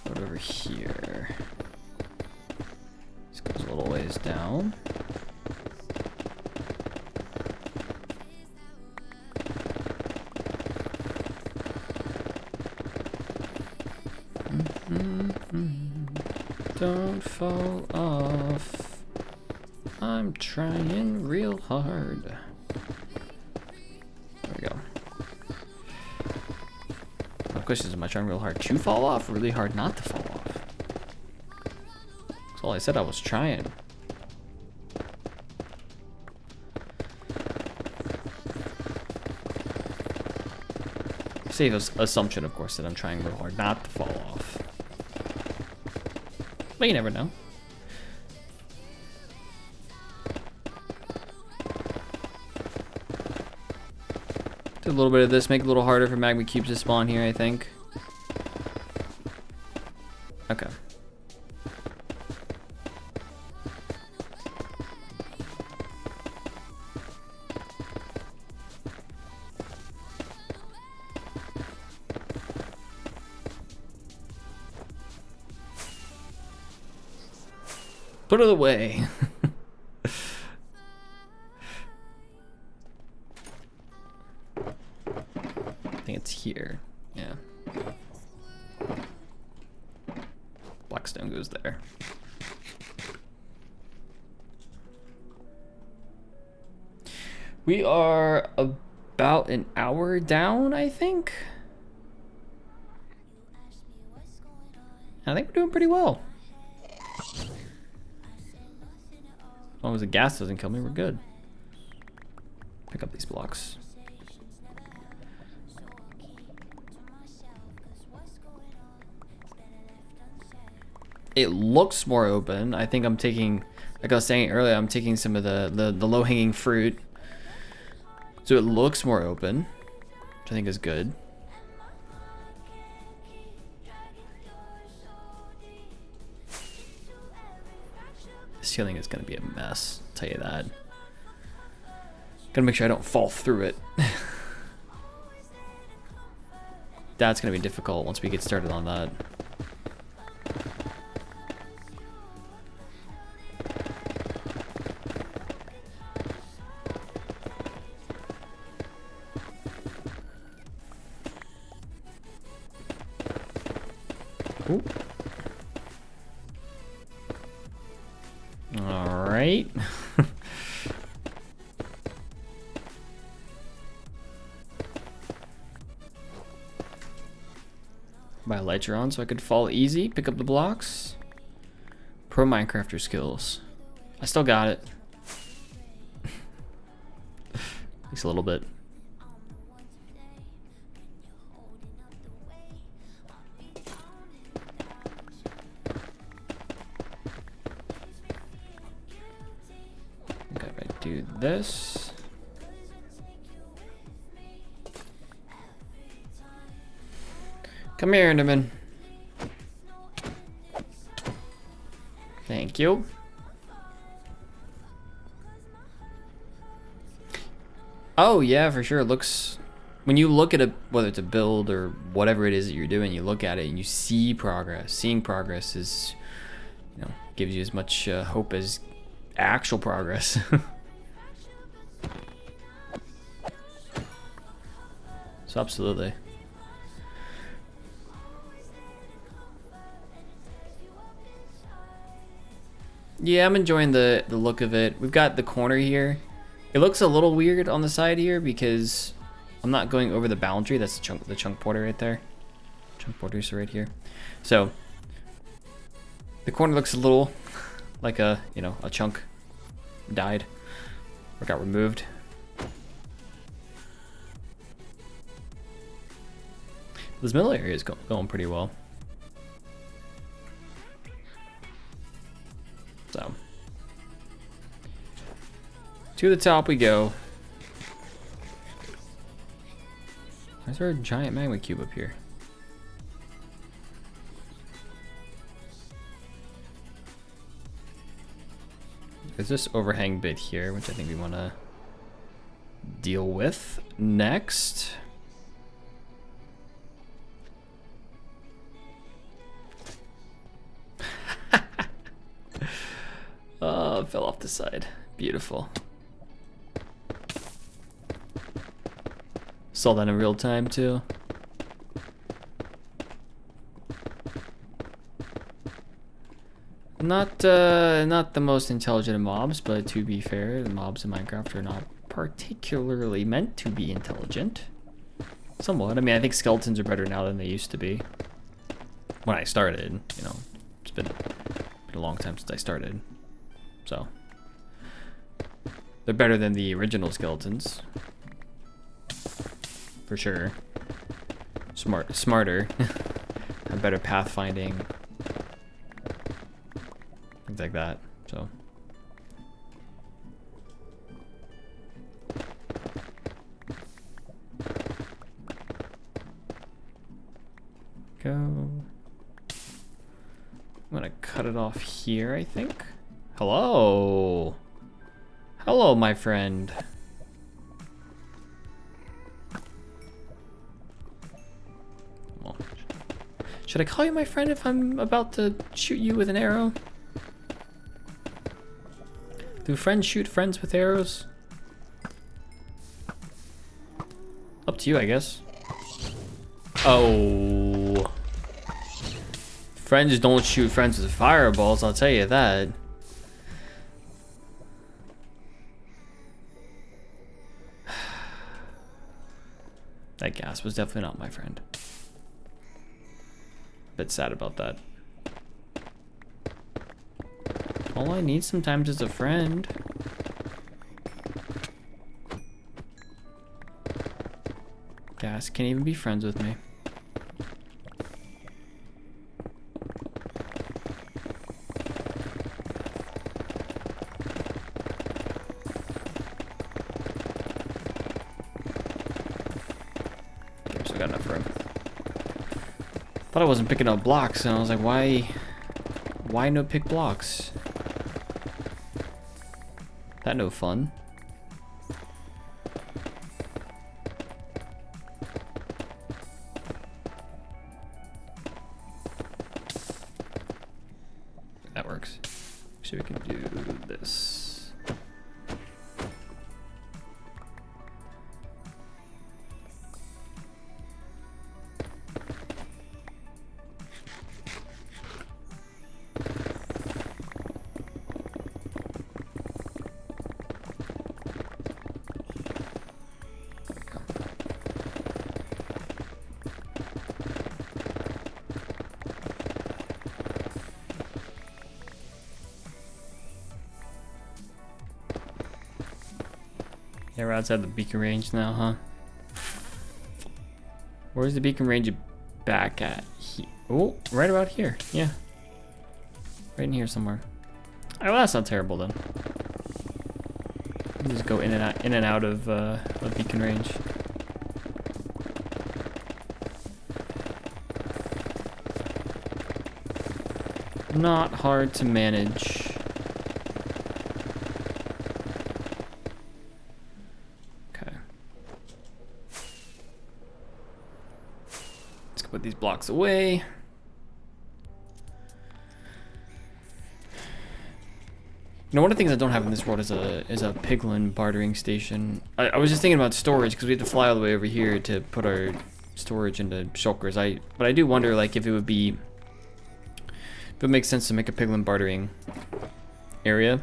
Put it over here. This goes a little ways down. Don't fall off. I'm trying real hard. There we go. My question is, am I trying real hard to fall off or really hard not to fall off? That's all I said, I was trying. Safe assumption, of course, that I'm trying real hard not to fall off. But you never know. Do a little bit of this, make it a little harder for magma cubes to spawn here, I think. Okay. Put it away. I think it's here. Yeah. Blackstone goes there. We are about an hour down, I think. I think we're doing pretty well. As long as the gas doesn't kill me, we're good. Pick up these blocks. It looks more open. I think I'm taking, like I was saying earlier, I'm taking some of the low-hanging fruit. So it looks more open, which I think is good. The ceiling is going to be a mess, I'll tell you that. Gotta make sure I don't fall through it. That's going to be difficult once we get started on that. Ooh. All right. My lights are on so I could fall easy, pick up the blocks. Pro Minecrafter skills. I still got it. At least a little bit. Okay, if I do this. Come here, Enderman. Thank you. Oh yeah, for sure. It looks, when you look at a, whether it's a build or whatever it is that you're doing, you look at it and you see progress. Seeing progress is, you know, gives you as much hope as actual progress. So absolutely. Yeah, I'm enjoying the look of it. We've got the corner here. It looks a little weird on the side here because I'm not going over the boundary. That's the chunk border right there. Chunk borders are right here. So the corner looks a little like a chunk died or got removed. This middle area is going pretty well. So to the top we go. Why is there a giant magma cube up here? There's this overhang bit here, which I think we want to deal with next. Oh, it fell off the side. Beautiful. Saw that in real time too. Not the most intelligent of mobs, but to be fair, the mobs in Minecraft are not particularly meant to be intelligent. Somewhat. I mean, I think skeletons are better now than they used to be. When I started, you know, it's been a long time since I started. So they're better than the original skeletons. For sure. Smarter. And better pathfinding. Things like that. So go. I'm gonna cut it off here, I think. Hello. Hello, my friend. Well, should I call you my friend if I'm about to shoot you with an arrow? Do friends shoot friends with arrows? Up to you, I guess. Oh. Friends don't shoot friends with fireballs, I'll tell you that. That gas was definitely not my friend. Bit sad about that. All I need sometimes is a friend. Gas can't even be friends with me. Okay, so I got enough room. Thought I wasn't picking up blocks, and I was like, why no pick blocks? That no fun. That works. So we can do this. Yeah, we're outside the beacon range now, huh? Where's the beacon range back at? Oh, right about here. Yeah. Right in here somewhere. Oh, well, that's not terrible then. Just go in and out of beacon range. Not hard to manage. Put these blocks away. You know, one of the things I don't have in this world is a piglin bartering station. I was just thinking about storage because we have to fly all the way over here to put our storage into shulkers. But I do wonder, like, if it would make sense to make a piglin bartering area,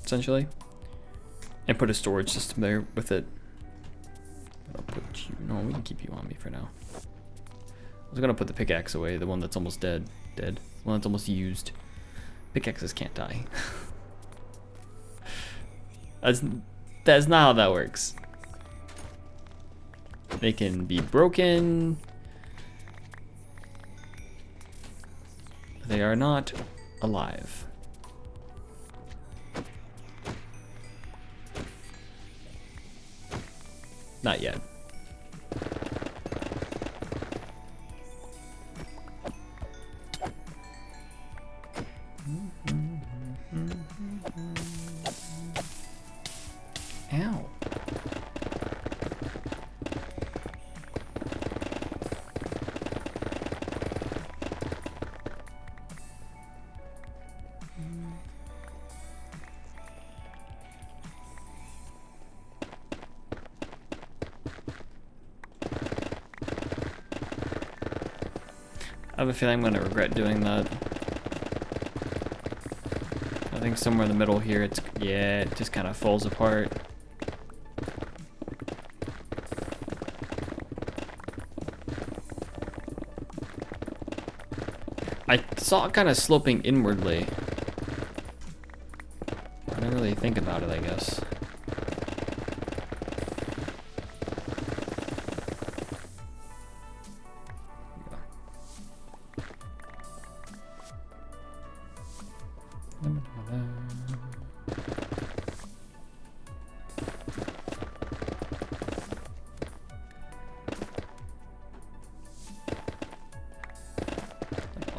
essentially, and put a storage system there with it. I'll put you. No, we can keep you on me for now. I was gonna put the pickaxe away, the one that's almost dead. The one that's almost used. Pickaxes can't die. That's not how that works. They can be broken. They are not alive. Not yet. Ow. I have a feeling I'm going to regret doing that. I think somewhere in the middle here, it just kind of falls apart. I saw it kind of sloping inwardly. I didn't really think about it, I guess.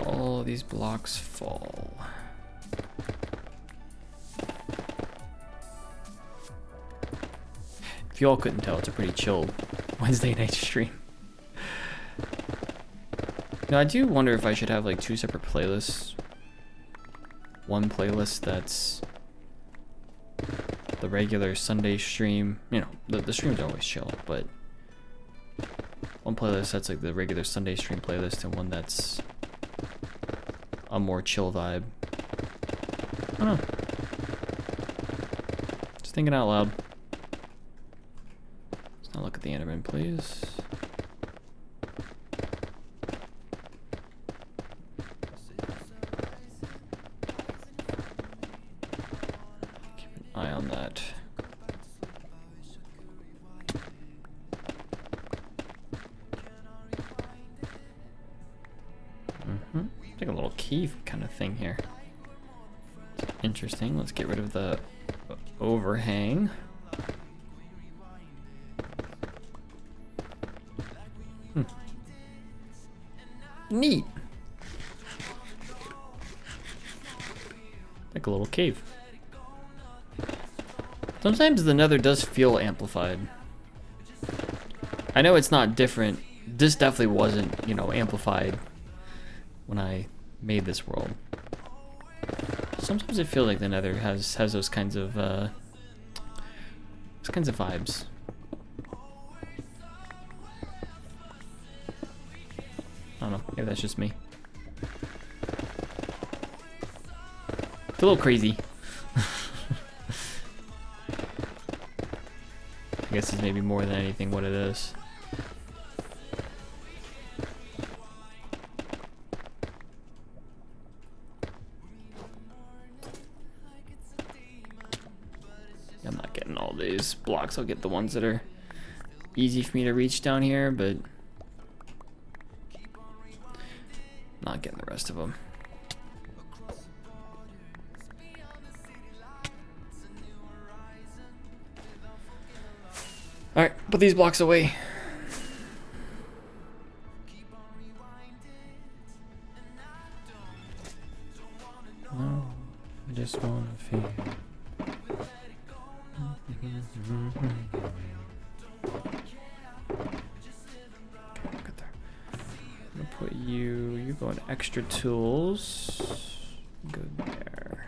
All these blocks fall. If you all couldn't tell, it's a pretty chill Wednesday night stream. Now, I do wonder if I should have like 2 separate playlists. One playlist that's the regular Sunday stream. You know, the streams are always chill, but one playlist that's like the regular Sunday stream playlist, and one that's a more chill vibe. I don't know. Just thinking out loud. Let's not look at the Enderman, please. Keep an eye on that. It's like a little key kind of thing here. Interesting. Let's get rid of the overhang. Neat. Like a little cave. Sometimes the Nether does feel amplified. I know it's not different. This definitely wasn't, you know, amplified when I made this world. Sometimes I feel like the Nether has those kinds of vibes. I don't know, maybe that's just me. It's a little crazy. I guess it's maybe more than anything what it is. I'm not getting all these blocks. I'll get the ones that are easy for me to reach down here, but not getting the rest of them. All right, put these blocks away. No, I just wanna feel. I'm gonna put you go in extra tools. Go there.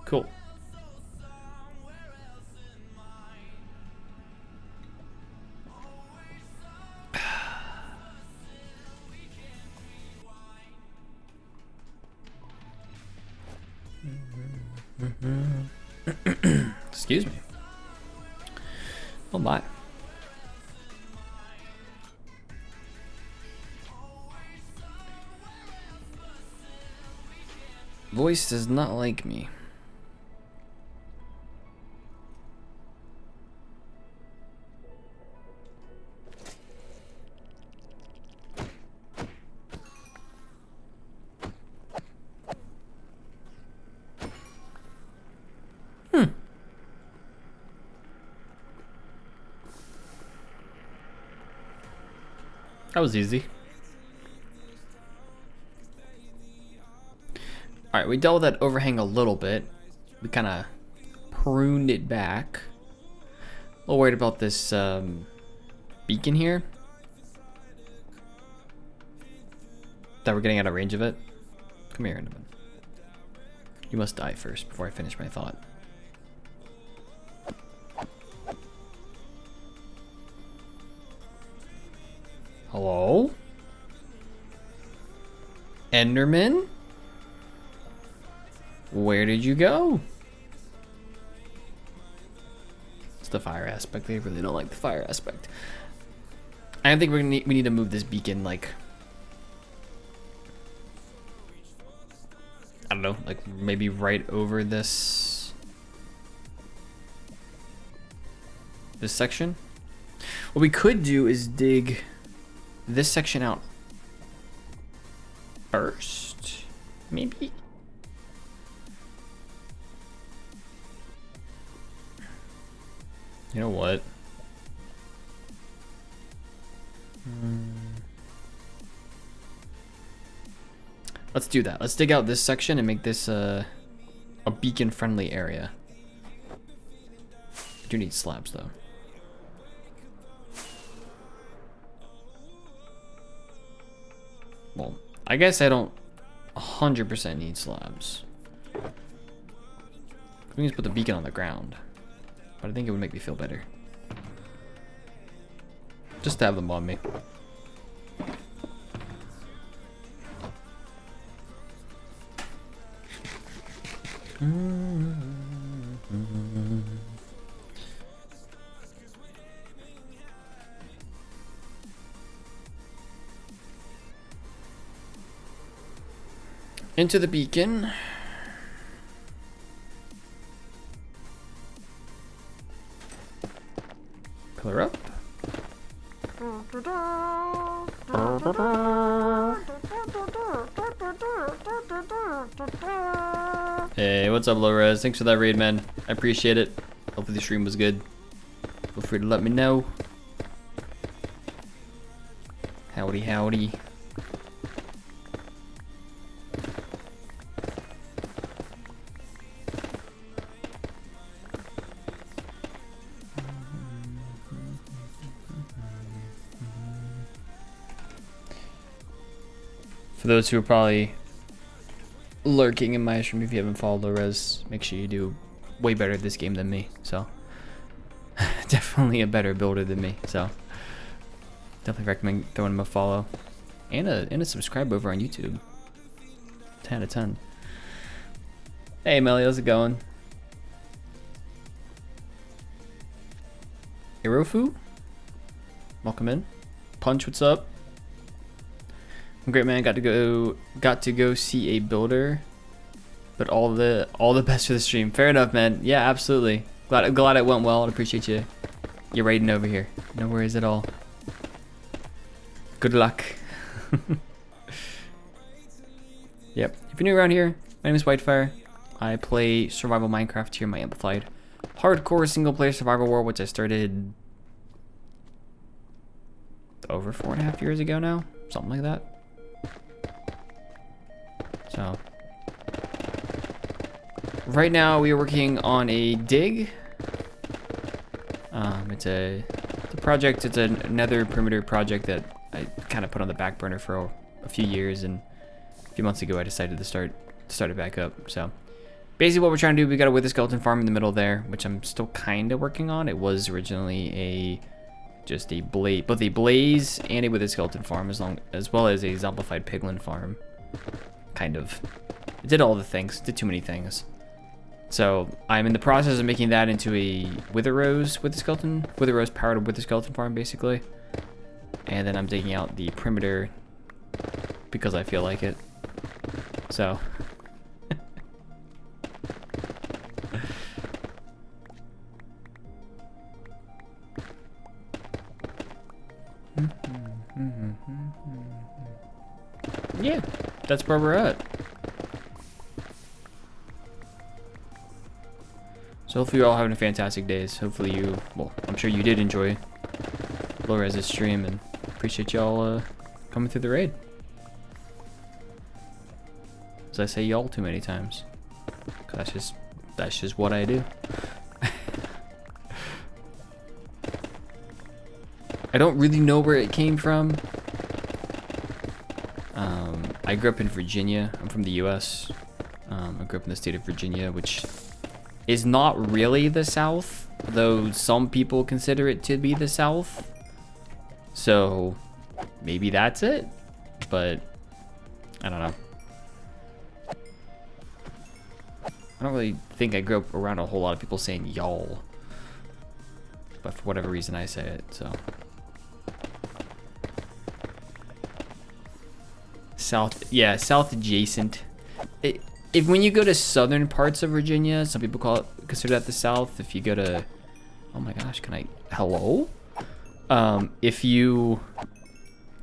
Cool. Excuse me. Oh my. Voice does not like me. That was easy. Alright, we dealt with that overhang a little bit. We kind of pruned it back. A little worried about this beacon here. That we're getting out of range of it. Come here, Enderman. You must die first before I finish my thought. Hello? Enderman? Where did you go? It's the fire aspect. They really don't like the fire aspect. I think we need to move this beacon, like, I don't know, like maybe right over this section. What we could do is dig this section out first, maybe. You know what? Let's do that. Let's dig out this section and make this a beacon friendly area. I do need slabs though. Well, I guess I don't 100% need slabs. We can just put the beacon on the ground. But I think it would make me feel better. Just to have them on me. Into the beacon. Pillar up. Hey, what's up, Low-Res? Thanks for that raid, man. I appreciate it. Hopefully the stream was good. Feel free to let me know. Howdy, howdy. For those who are probably lurking in my stream, if you haven't followed Low-Res, make sure you do way better at this game than me. So definitely a better builder than me. So definitely recommend throwing him a follow and a subscribe over on YouTube. 10 out of 10. Hey Melly, how's it going? Irofu, welcome in. Punch, what's up? Great, man. Got to go see a builder, but all the best for the stream. Fair enough, man. Yeah, absolutely. Glad it went well. I appreciate you raiding over here. No worries at all. Good luck. Yep. If you're new around here, my name is Whitefire. I play survival Minecraft here in my amplified hardcore single player survival world, which I started over 4.5 years ago now, something like that. So, right now we are working on a dig. It's a project. It's another perimeter project that I kind of put on the back burner for a few years, and a few months ago I decided to start it back up. So, basically what we're trying to do, we got a wither skeleton farm in the middle there, which I'm still kind of working on. It was originally both a blaze and a wither skeleton farm, as well as a zombified piglin farm. Kind of. It did all the things. Did too many things. So I'm in the process of making that into a Wither Rose powered Wither Skeleton farm, basically. And then I'm digging out the perimeter because I feel like it. So. Yeah, that's where we're at. So hopefully you're all having a fantastic days. Hopefully you, well, I'm sure you did enjoy Low-Res's stream, and appreciate y'all coming through the raid. As I say y'all too many times. 'Cause that's just what I do. I don't really know where it came from. I grew up in Virginia. I'm from the US. I grew up in the state of Virginia, which is not really the South, though some people consider it to be the South. So maybe that's it, but I don't know. I don't really think I grew up around a whole lot of people saying y'all, but for whatever reason I say it, so. South, yeah, South adjacent. If when you go to southern parts of Virginia, some people consider that the South. If you go to, oh my gosh, hello? If you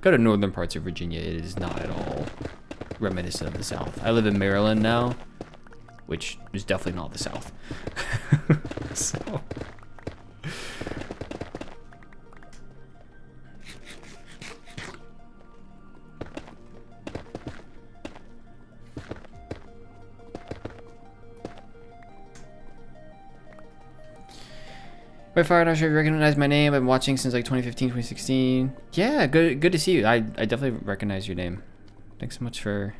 go to northern parts of Virginia, it is not at all reminiscent of the South. I live in Maryland now, which is definitely not the South. So. By far, not sure if you recognize my name. I've been watching since like 2015, 2016. Yeah, good to see you. I definitely recognize your name. Thanks so much for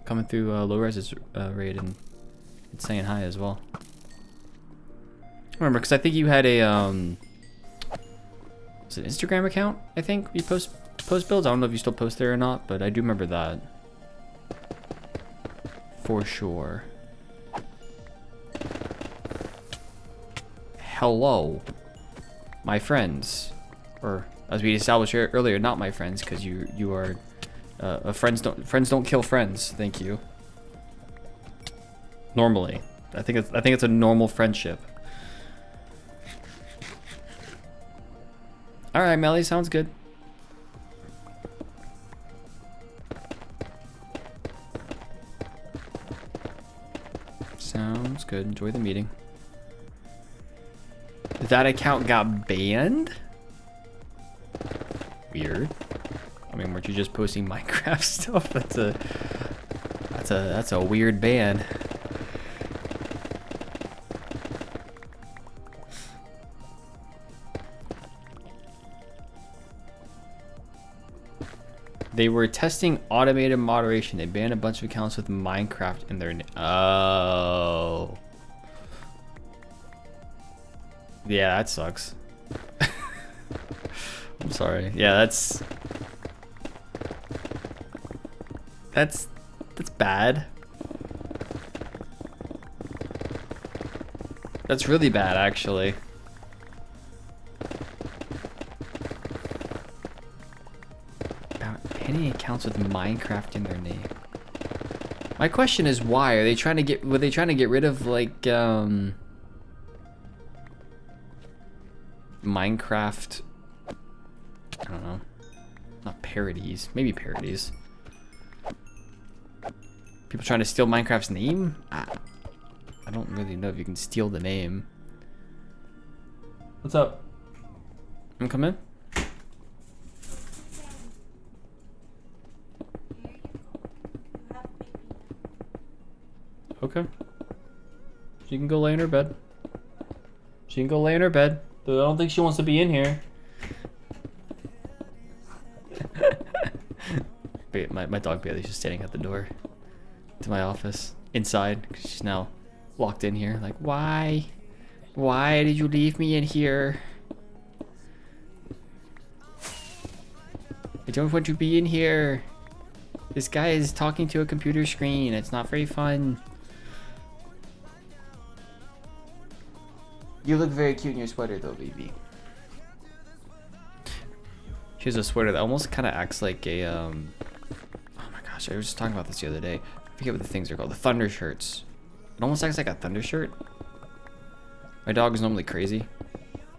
coming through Low-Res's raid and saying hi as well. Remember, because I think you had a was it an Instagram account? I think you post builds. I don't know if you still post there or not, but I do remember that for sure. Hello, my friends, or as we established earlier, not my friends, because you are friends don't kill friends. Thank you. Normally, I think it's a normal friendship. All right, Melly, sounds good. Sounds good. Enjoy the meeting. That account got banned? Weird. I mean, weren't you just posting Minecraft stuff? That's a weird ban. They were testing automated moderation. They banned a bunch of accounts with Minecraft in their name. Oh. Yeah, that sucks. I'm sorry. Yeah, that's bad. That's really bad, actually. Any accounts with Minecraft in their name. My question is why? Were they trying to get rid of like Minecraft, I don't know, not parodies, maybe parodies. People trying to steal Minecraft's name? I don't really know if you can steal the name. What's up? I'm coming. Okay. She can go lay in her bed. She can go lay in her bed. I don't think she wants to be in here. Wait, my dog Bailey's just standing at the door to my office inside because she's now locked in here. Like, why? Why did you leave me in here? I don't want to be in here. This guy is talking to a computer screen. It's not very fun. You look very cute in your sweater though, baby. She has a sweater that almost kind of acts like a, oh my gosh, I was just talking about this the other day. I forget what the things are called. The thunder shirts. It almost acts like a thunder shirt. My dog is normally crazy.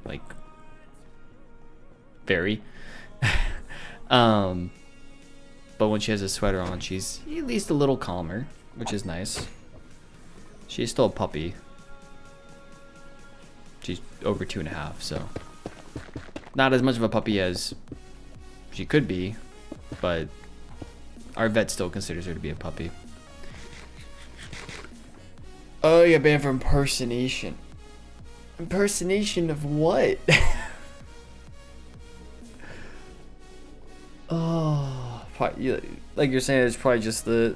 Like, very. But when she has a sweater on, she's at least a little calmer, which is nice. She's still a puppy. She's over 2.5, so not as much of a puppy as she could be, but our vet still considers her to be a puppy. Oh, you got banned for impersonation. Impersonation of what? Oh, like you're saying, it's probably just they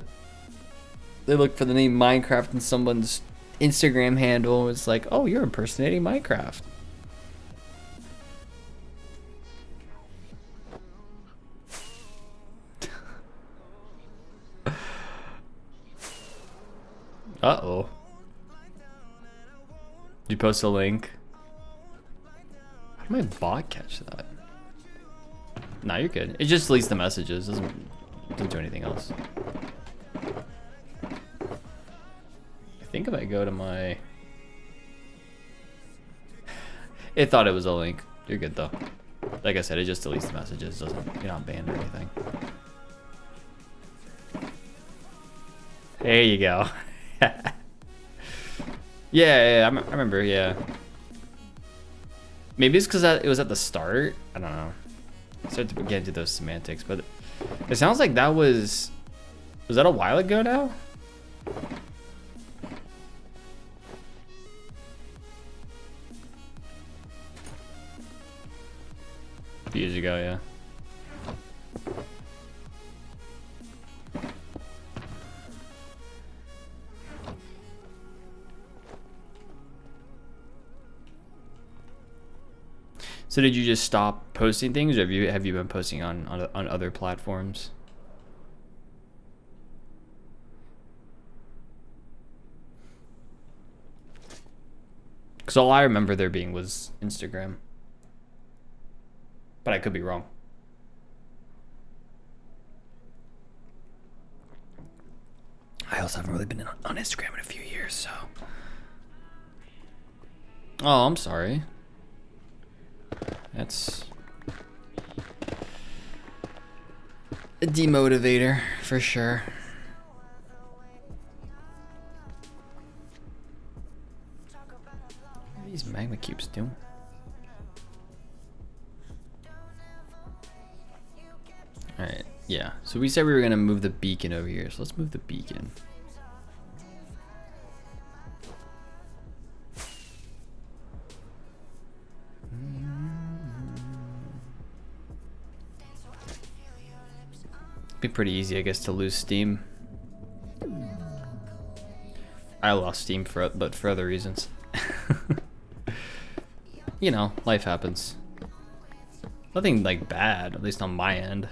look for the name Minecraft in someone's Instagram handle. It's like, oh, you're impersonating Minecraft. Uh-oh. Did you post a link? How did my bot catch that? Nah, you're good. It just deletes the messages. Doesn't do anything else. I think if I go to my... It thought it was a link. You're good though. Like I said, it just deletes the messages. You're not banned or anything. There you go. Yeah, I remember, yeah. Maybe it's because it was at the start. I don't know. I started to get into those semantics, but it sounds like that was that a while ago now? A few years ago, yeah. So did you just stop posting things, or have you been posting on other platforms? Because all I remember there being was Instagram, but I could be wrong. I also haven't really been on Instagram in a few years, so. Oh, I'm sorry. That's a demotivator for sure. What are these magma cubes doing? Alright, yeah. So we said we were gonna move the beacon over here, so let's move the beacon. Be pretty easy, I guess, to lose steam. I lost steam but for other reasons. You know, life happens. Nothing like bad, at least on my end.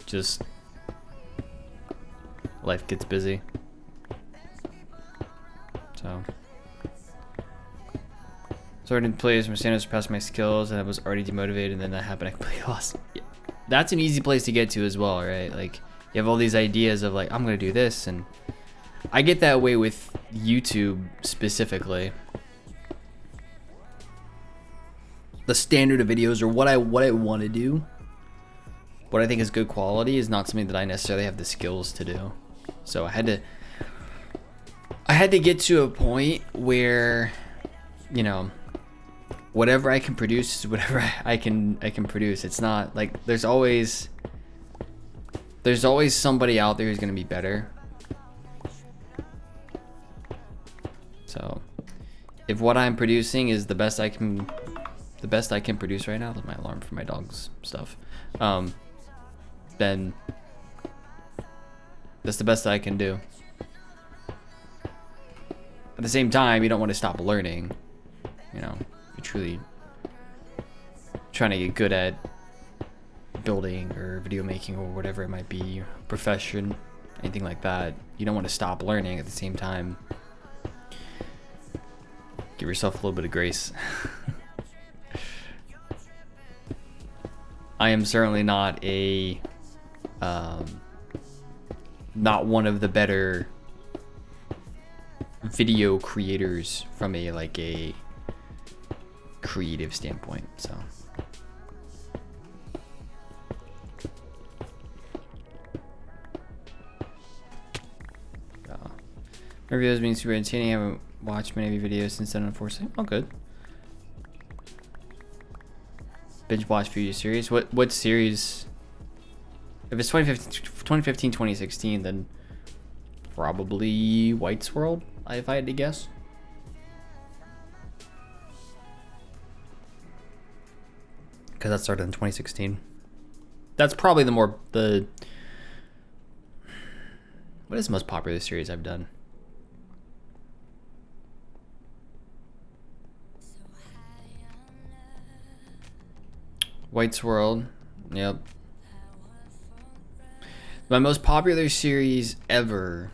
Just life gets busy. So started to play from standards past my skills, and I was already demotivated, and then that happened. I completely lost. Yeah. That's an easy place to get to as well, right? Like, you have all these ideas of like, I'm gonna do this, and I get that way with YouTube specifically. The standard of videos, or what I want to do, what I think is good quality, is not something that I necessarily have the skills to do. So I had to get to a point where, you know, whatever I can produce is whatever I can produce. It's not like there's always somebody out there who's gonna be better. So if what I'm producing is the best I can produce right now, that's my alarm for my dog's stuff, then that's the best that I can do. At the same time, you don't want to stop learning, you know. You're truly trying to get good at building or video making or whatever it might be, your profession, anything like that. You don't want to stop learning at the same time. Give yourself a little bit of grace. I am certainly not a not one of the better video creators from a like a creative standpoint, so my videos being super entertaining. I haven't watched many of your videos since then, unfortunately. Oh, good. Binge watch for your series. What series? If it's 2015, 2016, then probably White's World, if I had to guess. Because that started in 2016. That's probably what is the most popular series I've done? White's World, yep. My most popular series ever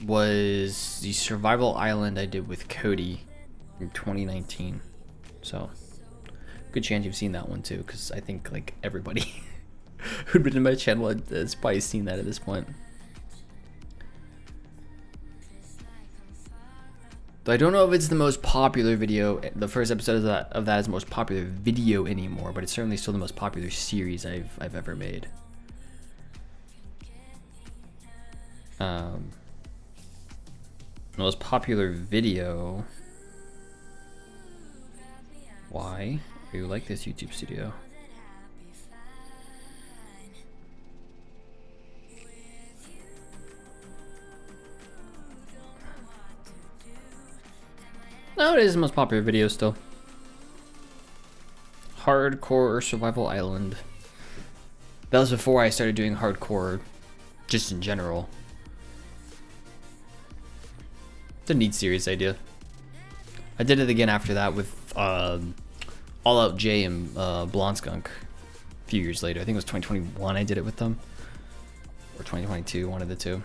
was the Survival Island I did with Cody in 2019. So, good chance you've seen that one too, because I think like everybody who'd been in my channel has probably seen that at this point. Though I don't know if it's the most popular video, the first episode of that is the most popular video anymore, but it's certainly still the most popular series I've ever made. The most popular video. Why do you like this YouTube studio? No, it is the most popular video still. Hardcore Survival Island. That was before I started doing hardcore, just in general. It's a neat series idea. I did it again after that with All Out J and Blonde Skunk a few years later. I think it was 2021 I did it with them. Or 2022, one of the two.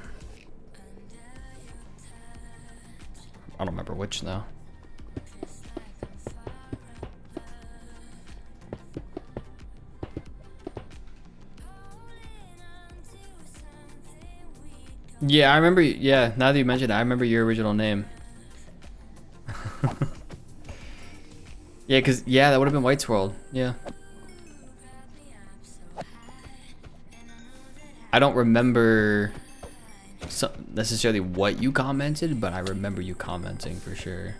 I don't remember which now. Yeah, I remember. Yeah, now that you mentioned it, I remember your original name. Yeah, that would have been White's World. Yeah. I don't remember necessarily what you commented, but I remember you commenting for sure.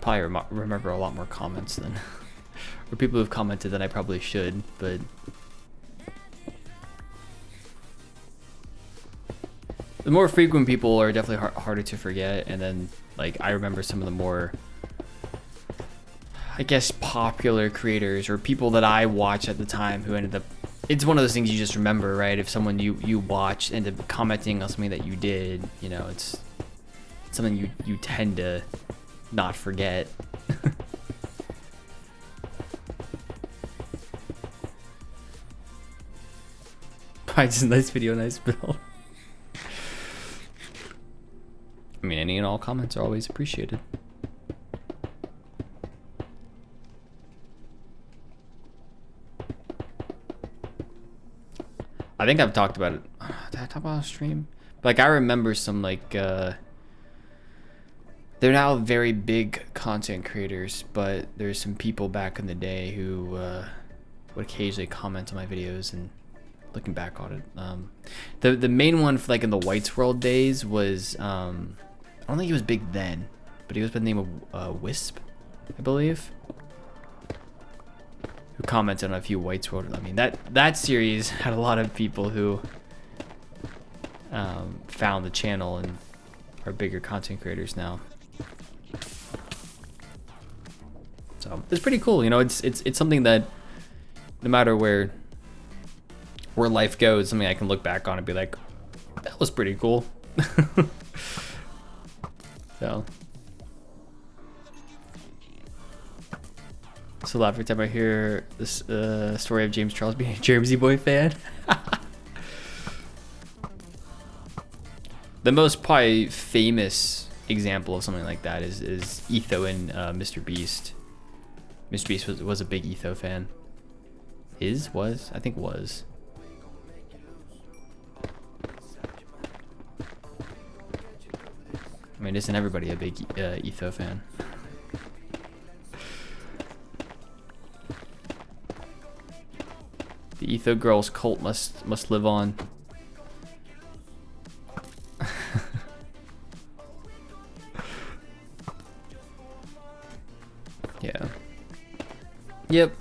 Probably remember a lot more comments than or people who've commented than I probably should, but the more frequent people are definitely harder to forget. And then like I remember some of the more, I guess, popular creators or people that I watched at the time who ended up, it's one of those things you just remember, right? If someone you watched ended up commenting on something that you did, you know, it's something you tend to not forget. Probably just a nice video, nice build. I mean, any and all comments are always appreciated. I think I've talked about it. Did I talk about it on stream? Like, I remember some, like, they're now very big content creators, but there's some people back in the day who would occasionally comment on my videos, and looking back on it, the main one for, like, in the White's World days was, I don't think he was big then, but he was by the name of Wisp, I believe, who commented on a few White's World. I mean, that series had a lot of people who found the channel and are bigger content creators now. So it's pretty cool, you know. It's something that no matter where life goes, something I can look back on and be like, that was pretty cool. So still laugh every time I hear this story of James Charles being a Jersey Boy fan. The most probably famous example of something like that is Etho and Mr. Beast. Mr. Beast was a big Etho fan. I think was. I mean, isn't everybody a big Etho fan? The Etho Girls cult must live on. Yeah. Yep.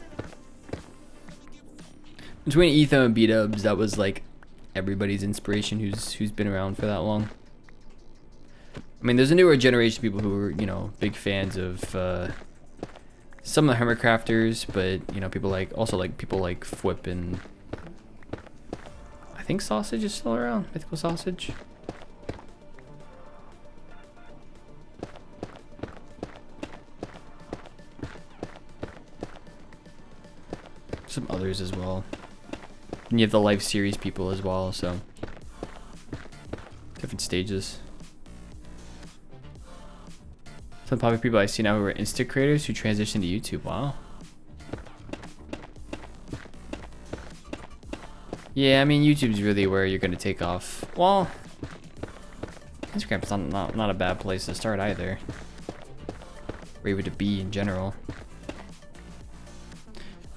Between Etho and B-Dubs, that was like everybody's inspiration who's been around for that long. I mean, there's a newer generation of people who are, you know, big fans of some of the Hermitcrafters, but you know, people like Fwip and I think Sausage is still around. Mythical Sausage. Some others as well. And you have the live series people as well, so different stages. Some popular people I see now who are Insta creators who transition to YouTube. Wow. Yeah, I mean, YouTube's really where you're gonna take off. Well, Instagram's not a bad place to start either. Or even to be in general.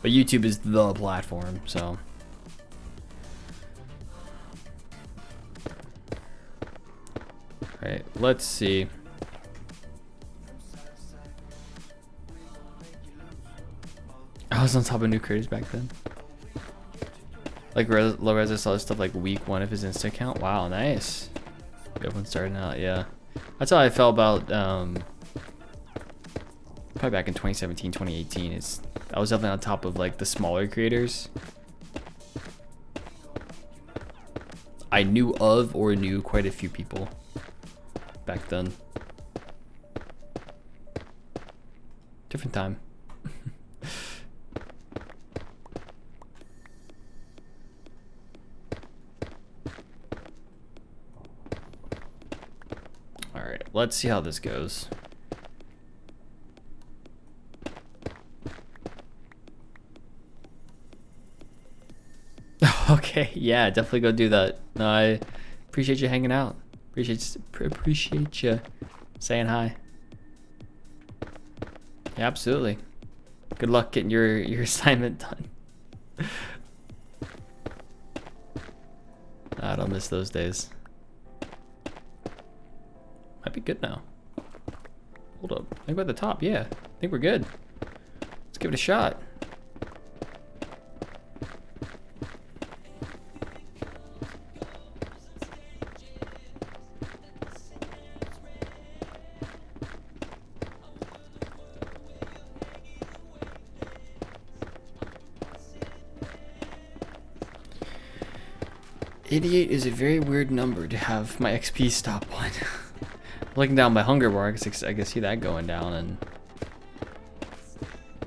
But YouTube is the platform, so. Alright, let's see. I was on top of new creators back then. Like Low Res, I saw stuff like week 1 of his Insta account. Wow, nice. Good one starting out, yeah. That's how I felt about probably back in 2017, 2018. I was definitely on top of like the smaller creators. I knew of or knew quite a few people back then. Different time. Alright, let's see how this goes. Okay, yeah, definitely go do that. No, I appreciate you hanging out. Appreciate you saying hi. Yeah, absolutely. Good luck getting your assignment done. I don't miss those days. Might be good now. Hold up. I think we're at the top. Yeah, I think we're good. Let's give it a shot. Idiot is a very weird number to have my XP stop on. Looking down my hunger bar, I can see that going down, and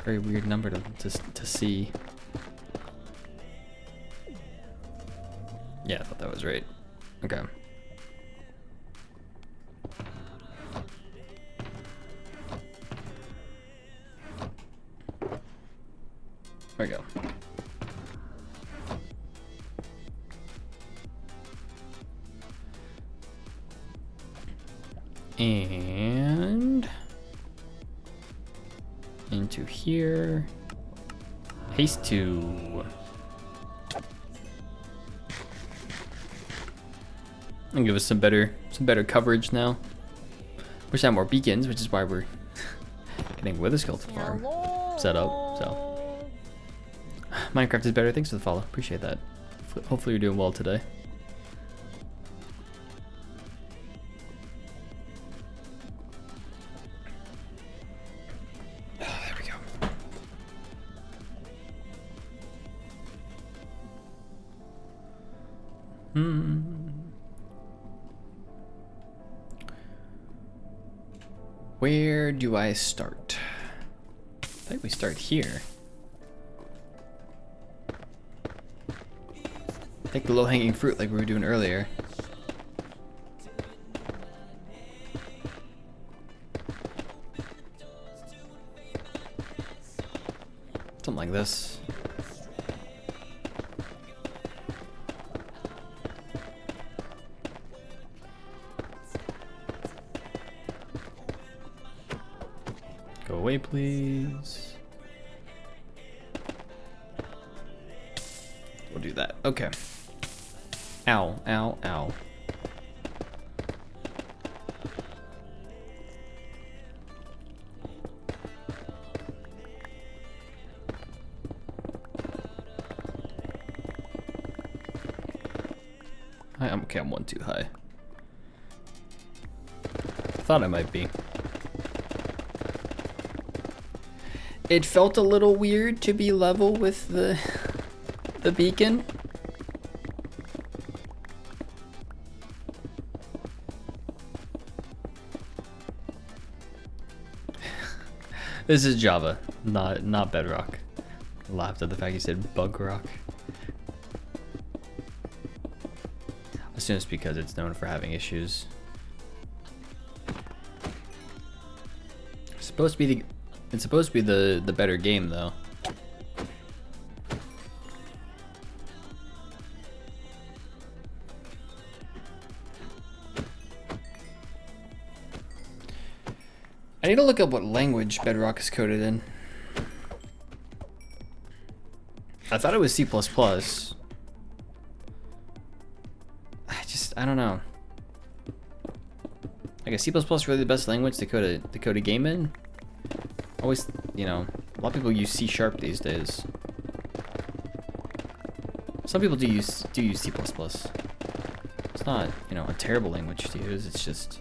very weird number to see. Yeah, I thought that was right. Okay. There we go. And into here. Haste 2. And give us some better coverage now. Wish I had more beacons, which is why we're getting Wither Skeleton Farm set up. So Minecraft is better. Thanks for the follow. Appreciate that. Hopefully you're doing well today. Where do I start? think we start here. Take the low-hanging fruit like we were doing earlier. Something like this. Go away, please. We'll do that. Okay. Ow, ow, ow. I'm okay, I'm one too high. I thought I might be. It felt a little weird to be level with the beacon. This is Java, not Bedrock. I laughed at the fact you said Bug Rock. I assume it's because it's known for having issues. It's supposed to be the better game though. I need to look up what language Bedrock is coded in. I thought it was C++. I don't know. Like, is C++ really the best language to code a game in? Always, you know, a lot of people use C# these days. Some people do use C++. It's not, you know, a terrible language to use. It's just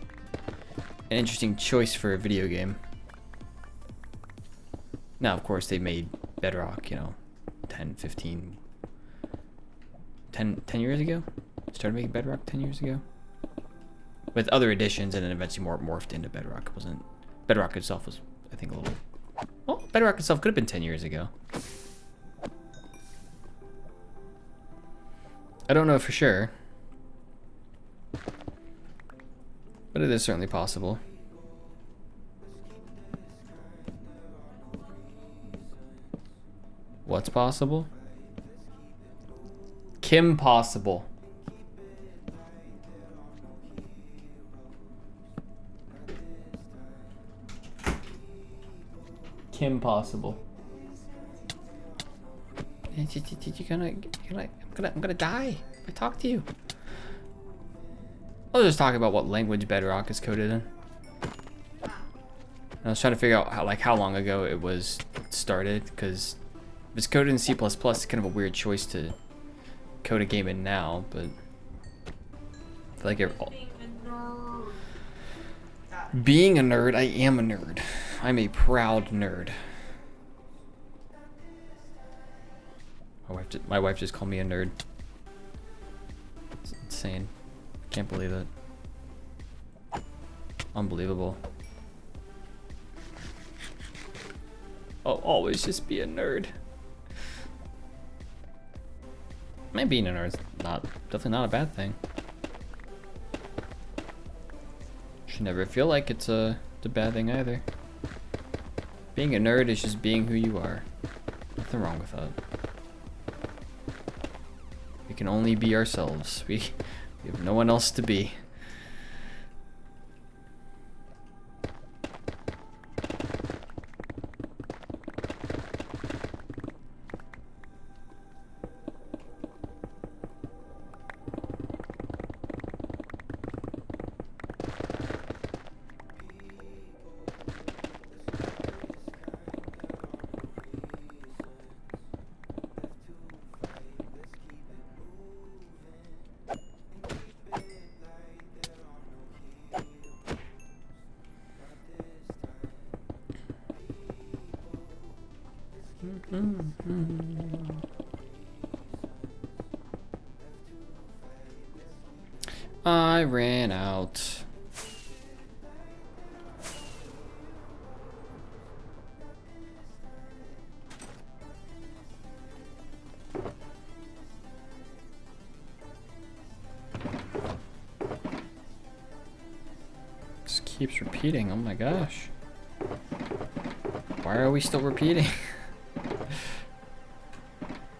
an interesting choice for a video game. Now, of course, they made Bedrock, you know, 10 years ago? Started making Bedrock 10 years ago? With other additions, and then eventually morphed into Bedrock. It wasn't... Bedrock itself was, I think, a little... Well, Bedrock itself could have been 10 years ago. I don't know for sure. But it is certainly possible. What's possible? Kim possible. Kim possible. I'm gonna die if I talk to you. I was just talking about what language Bedrock is coded in. I was trying to figure out how long ago it was started, because if it's coded in C++, it's kind of a weird choice to code a game in now, but I feel like being a nerd, I am a nerd. I'm a proud nerd. My wife just called me a nerd. It's insane. Can't believe it. Unbelievable. I'll always just be a nerd. Maybe being a nerd is definitely not a bad thing. Should never feel like it's a bad thing either. Being a nerd is just being who you are. Nothing wrong with that. We can only be ourselves. We have no one else to be. I ran out. keeps repeating. Oh my gosh. Why are we still repeating?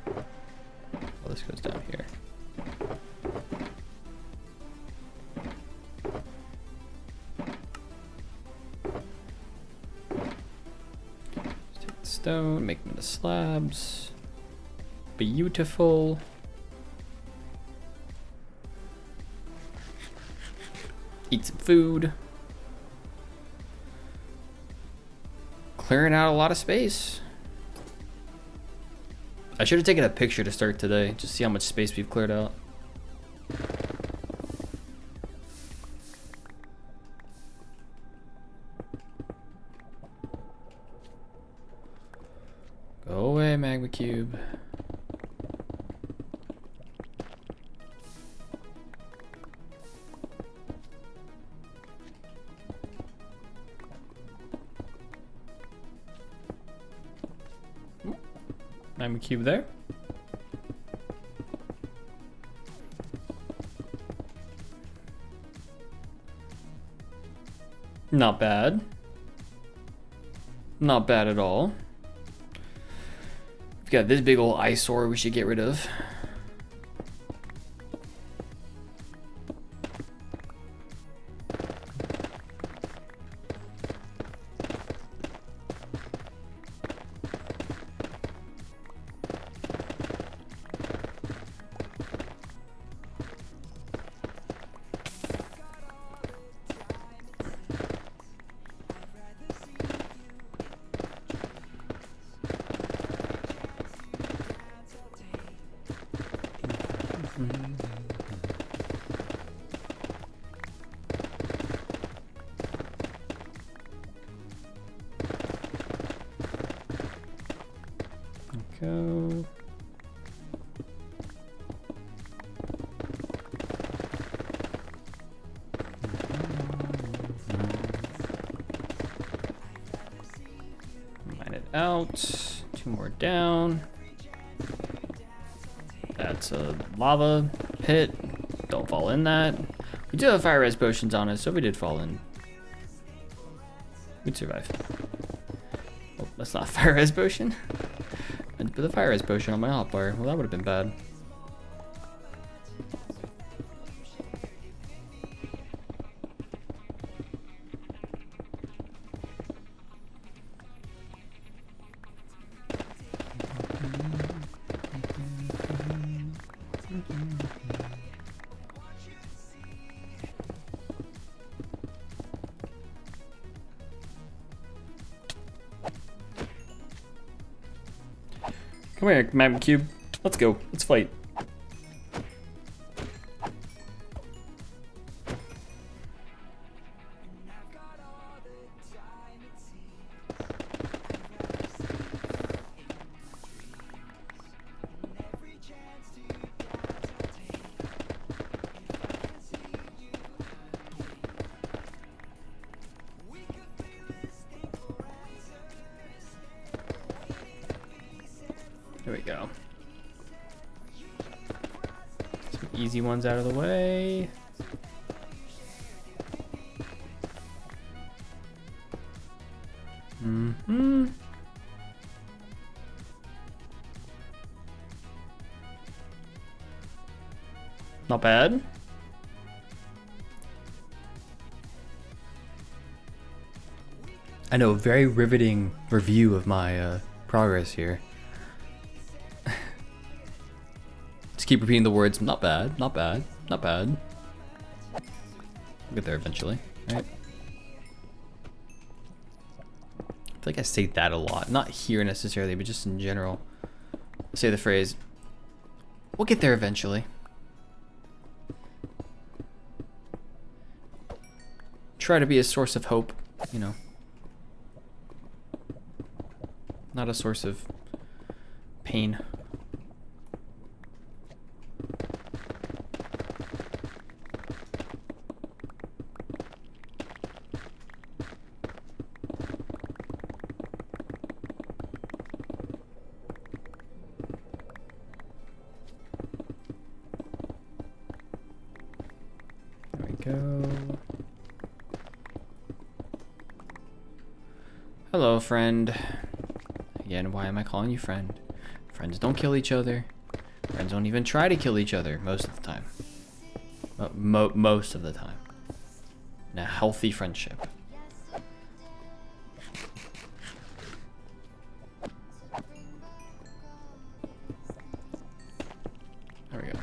Well, this goes down here. Let's take the stone, make them into slabs. Beautiful. Eat some food. Clearing out a lot of space. I should have taken a picture to start today, just see how much space we've cleared out. Go away, magma cube. Magma cube there. Not bad. Not bad at all. We've got this big old eyesore we should get rid of. Go. Mine it out. 2 more down. That's a lava pit. Don't fall in that. We do have fire res potions on us, so if we did fall in, we'd survive. Oh, that's not a fire res potion. I'd put the fire res potion on my hotbar. Well, that would have been bad. Come here, magma cube. Let's go. Let's fight. There we go. Some easy ones out of the way. Not bad. I know, very riveting review of my progress here. Just keep repeating the words, not bad, not bad, not bad. We'll get there eventually, right? I feel like I say that a lot. Not here necessarily, but just in general. I say the phrase, we'll get there eventually. Try to be a source of hope, you know. Not a source of pain. There we go. Hello, friend. Again, why am I calling you friend? Friends don't kill each other. Friends don't even try to kill each other most of the time. Most of the time. In a healthy friendship. There we go.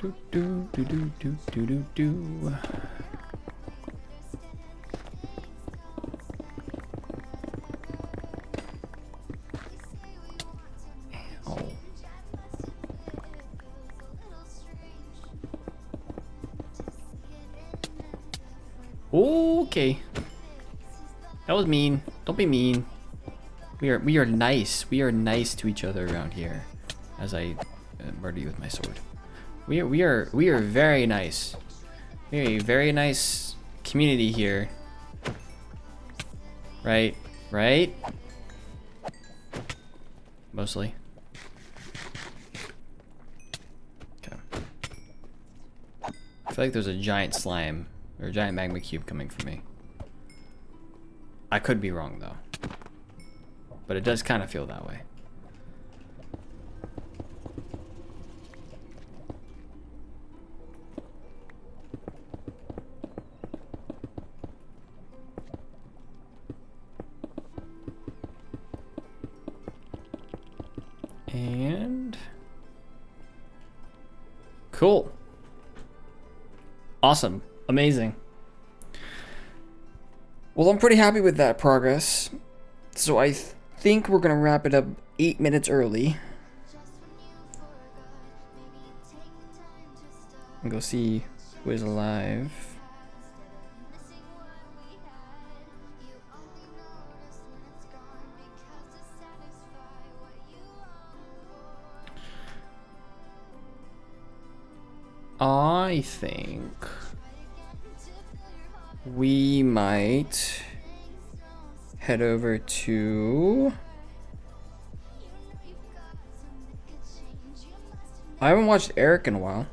Do do do do do do do do. Okay. That was mean. Don't be mean. We are nice. We are nice to each other around here. As I murder you with my sword. We are very nice. We are a very nice community here. Right? Right? Mostly. Okay. I feel like there's a giant slime or a giant magma cube coming for me. I could be wrong though. But it does kind of feel that way. And cool. Awesome. Amazing. Well, I'm pretty happy with that progress. So I think we're gonna wrap it up 8 minutes early. And go see who is alive. I think we might head over to... I haven't watched Eric in a while,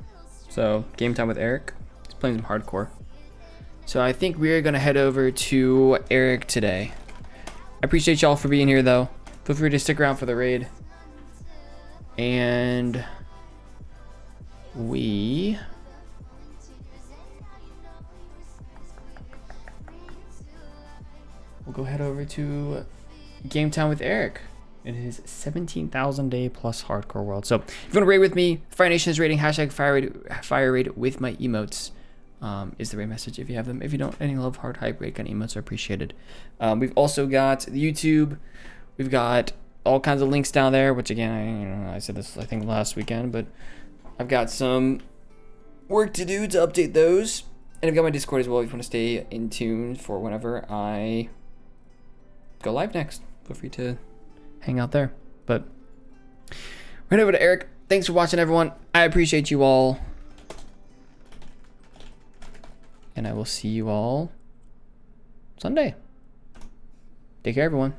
so game time with Eric. He's playing some hardcore. So I think we're gonna head over to Eric today. I appreciate y'all for being here though. Feel free to stick around for the raid. And we'll go head over to Game Time with Eric in his 17,000 day plus hardcore world. So if you want to raid with me, Fire Nation is raiding, hashtag fire raid with my emotes is the raid message if you have them. If you don't, any love, hard, hype, raid kind of emotes are appreciated. We've also got the YouTube. We've got all kinds of links down there, which again, I said this I think last weekend, but I've got some work to do to update those. And I've got my Discord as well if you want to stay in tune for whenever I go live next. Feel free to hang out there. But right over to Eric. Thanks for watching, everyone. I appreciate you all. And I will see you all Sunday. Take care, everyone.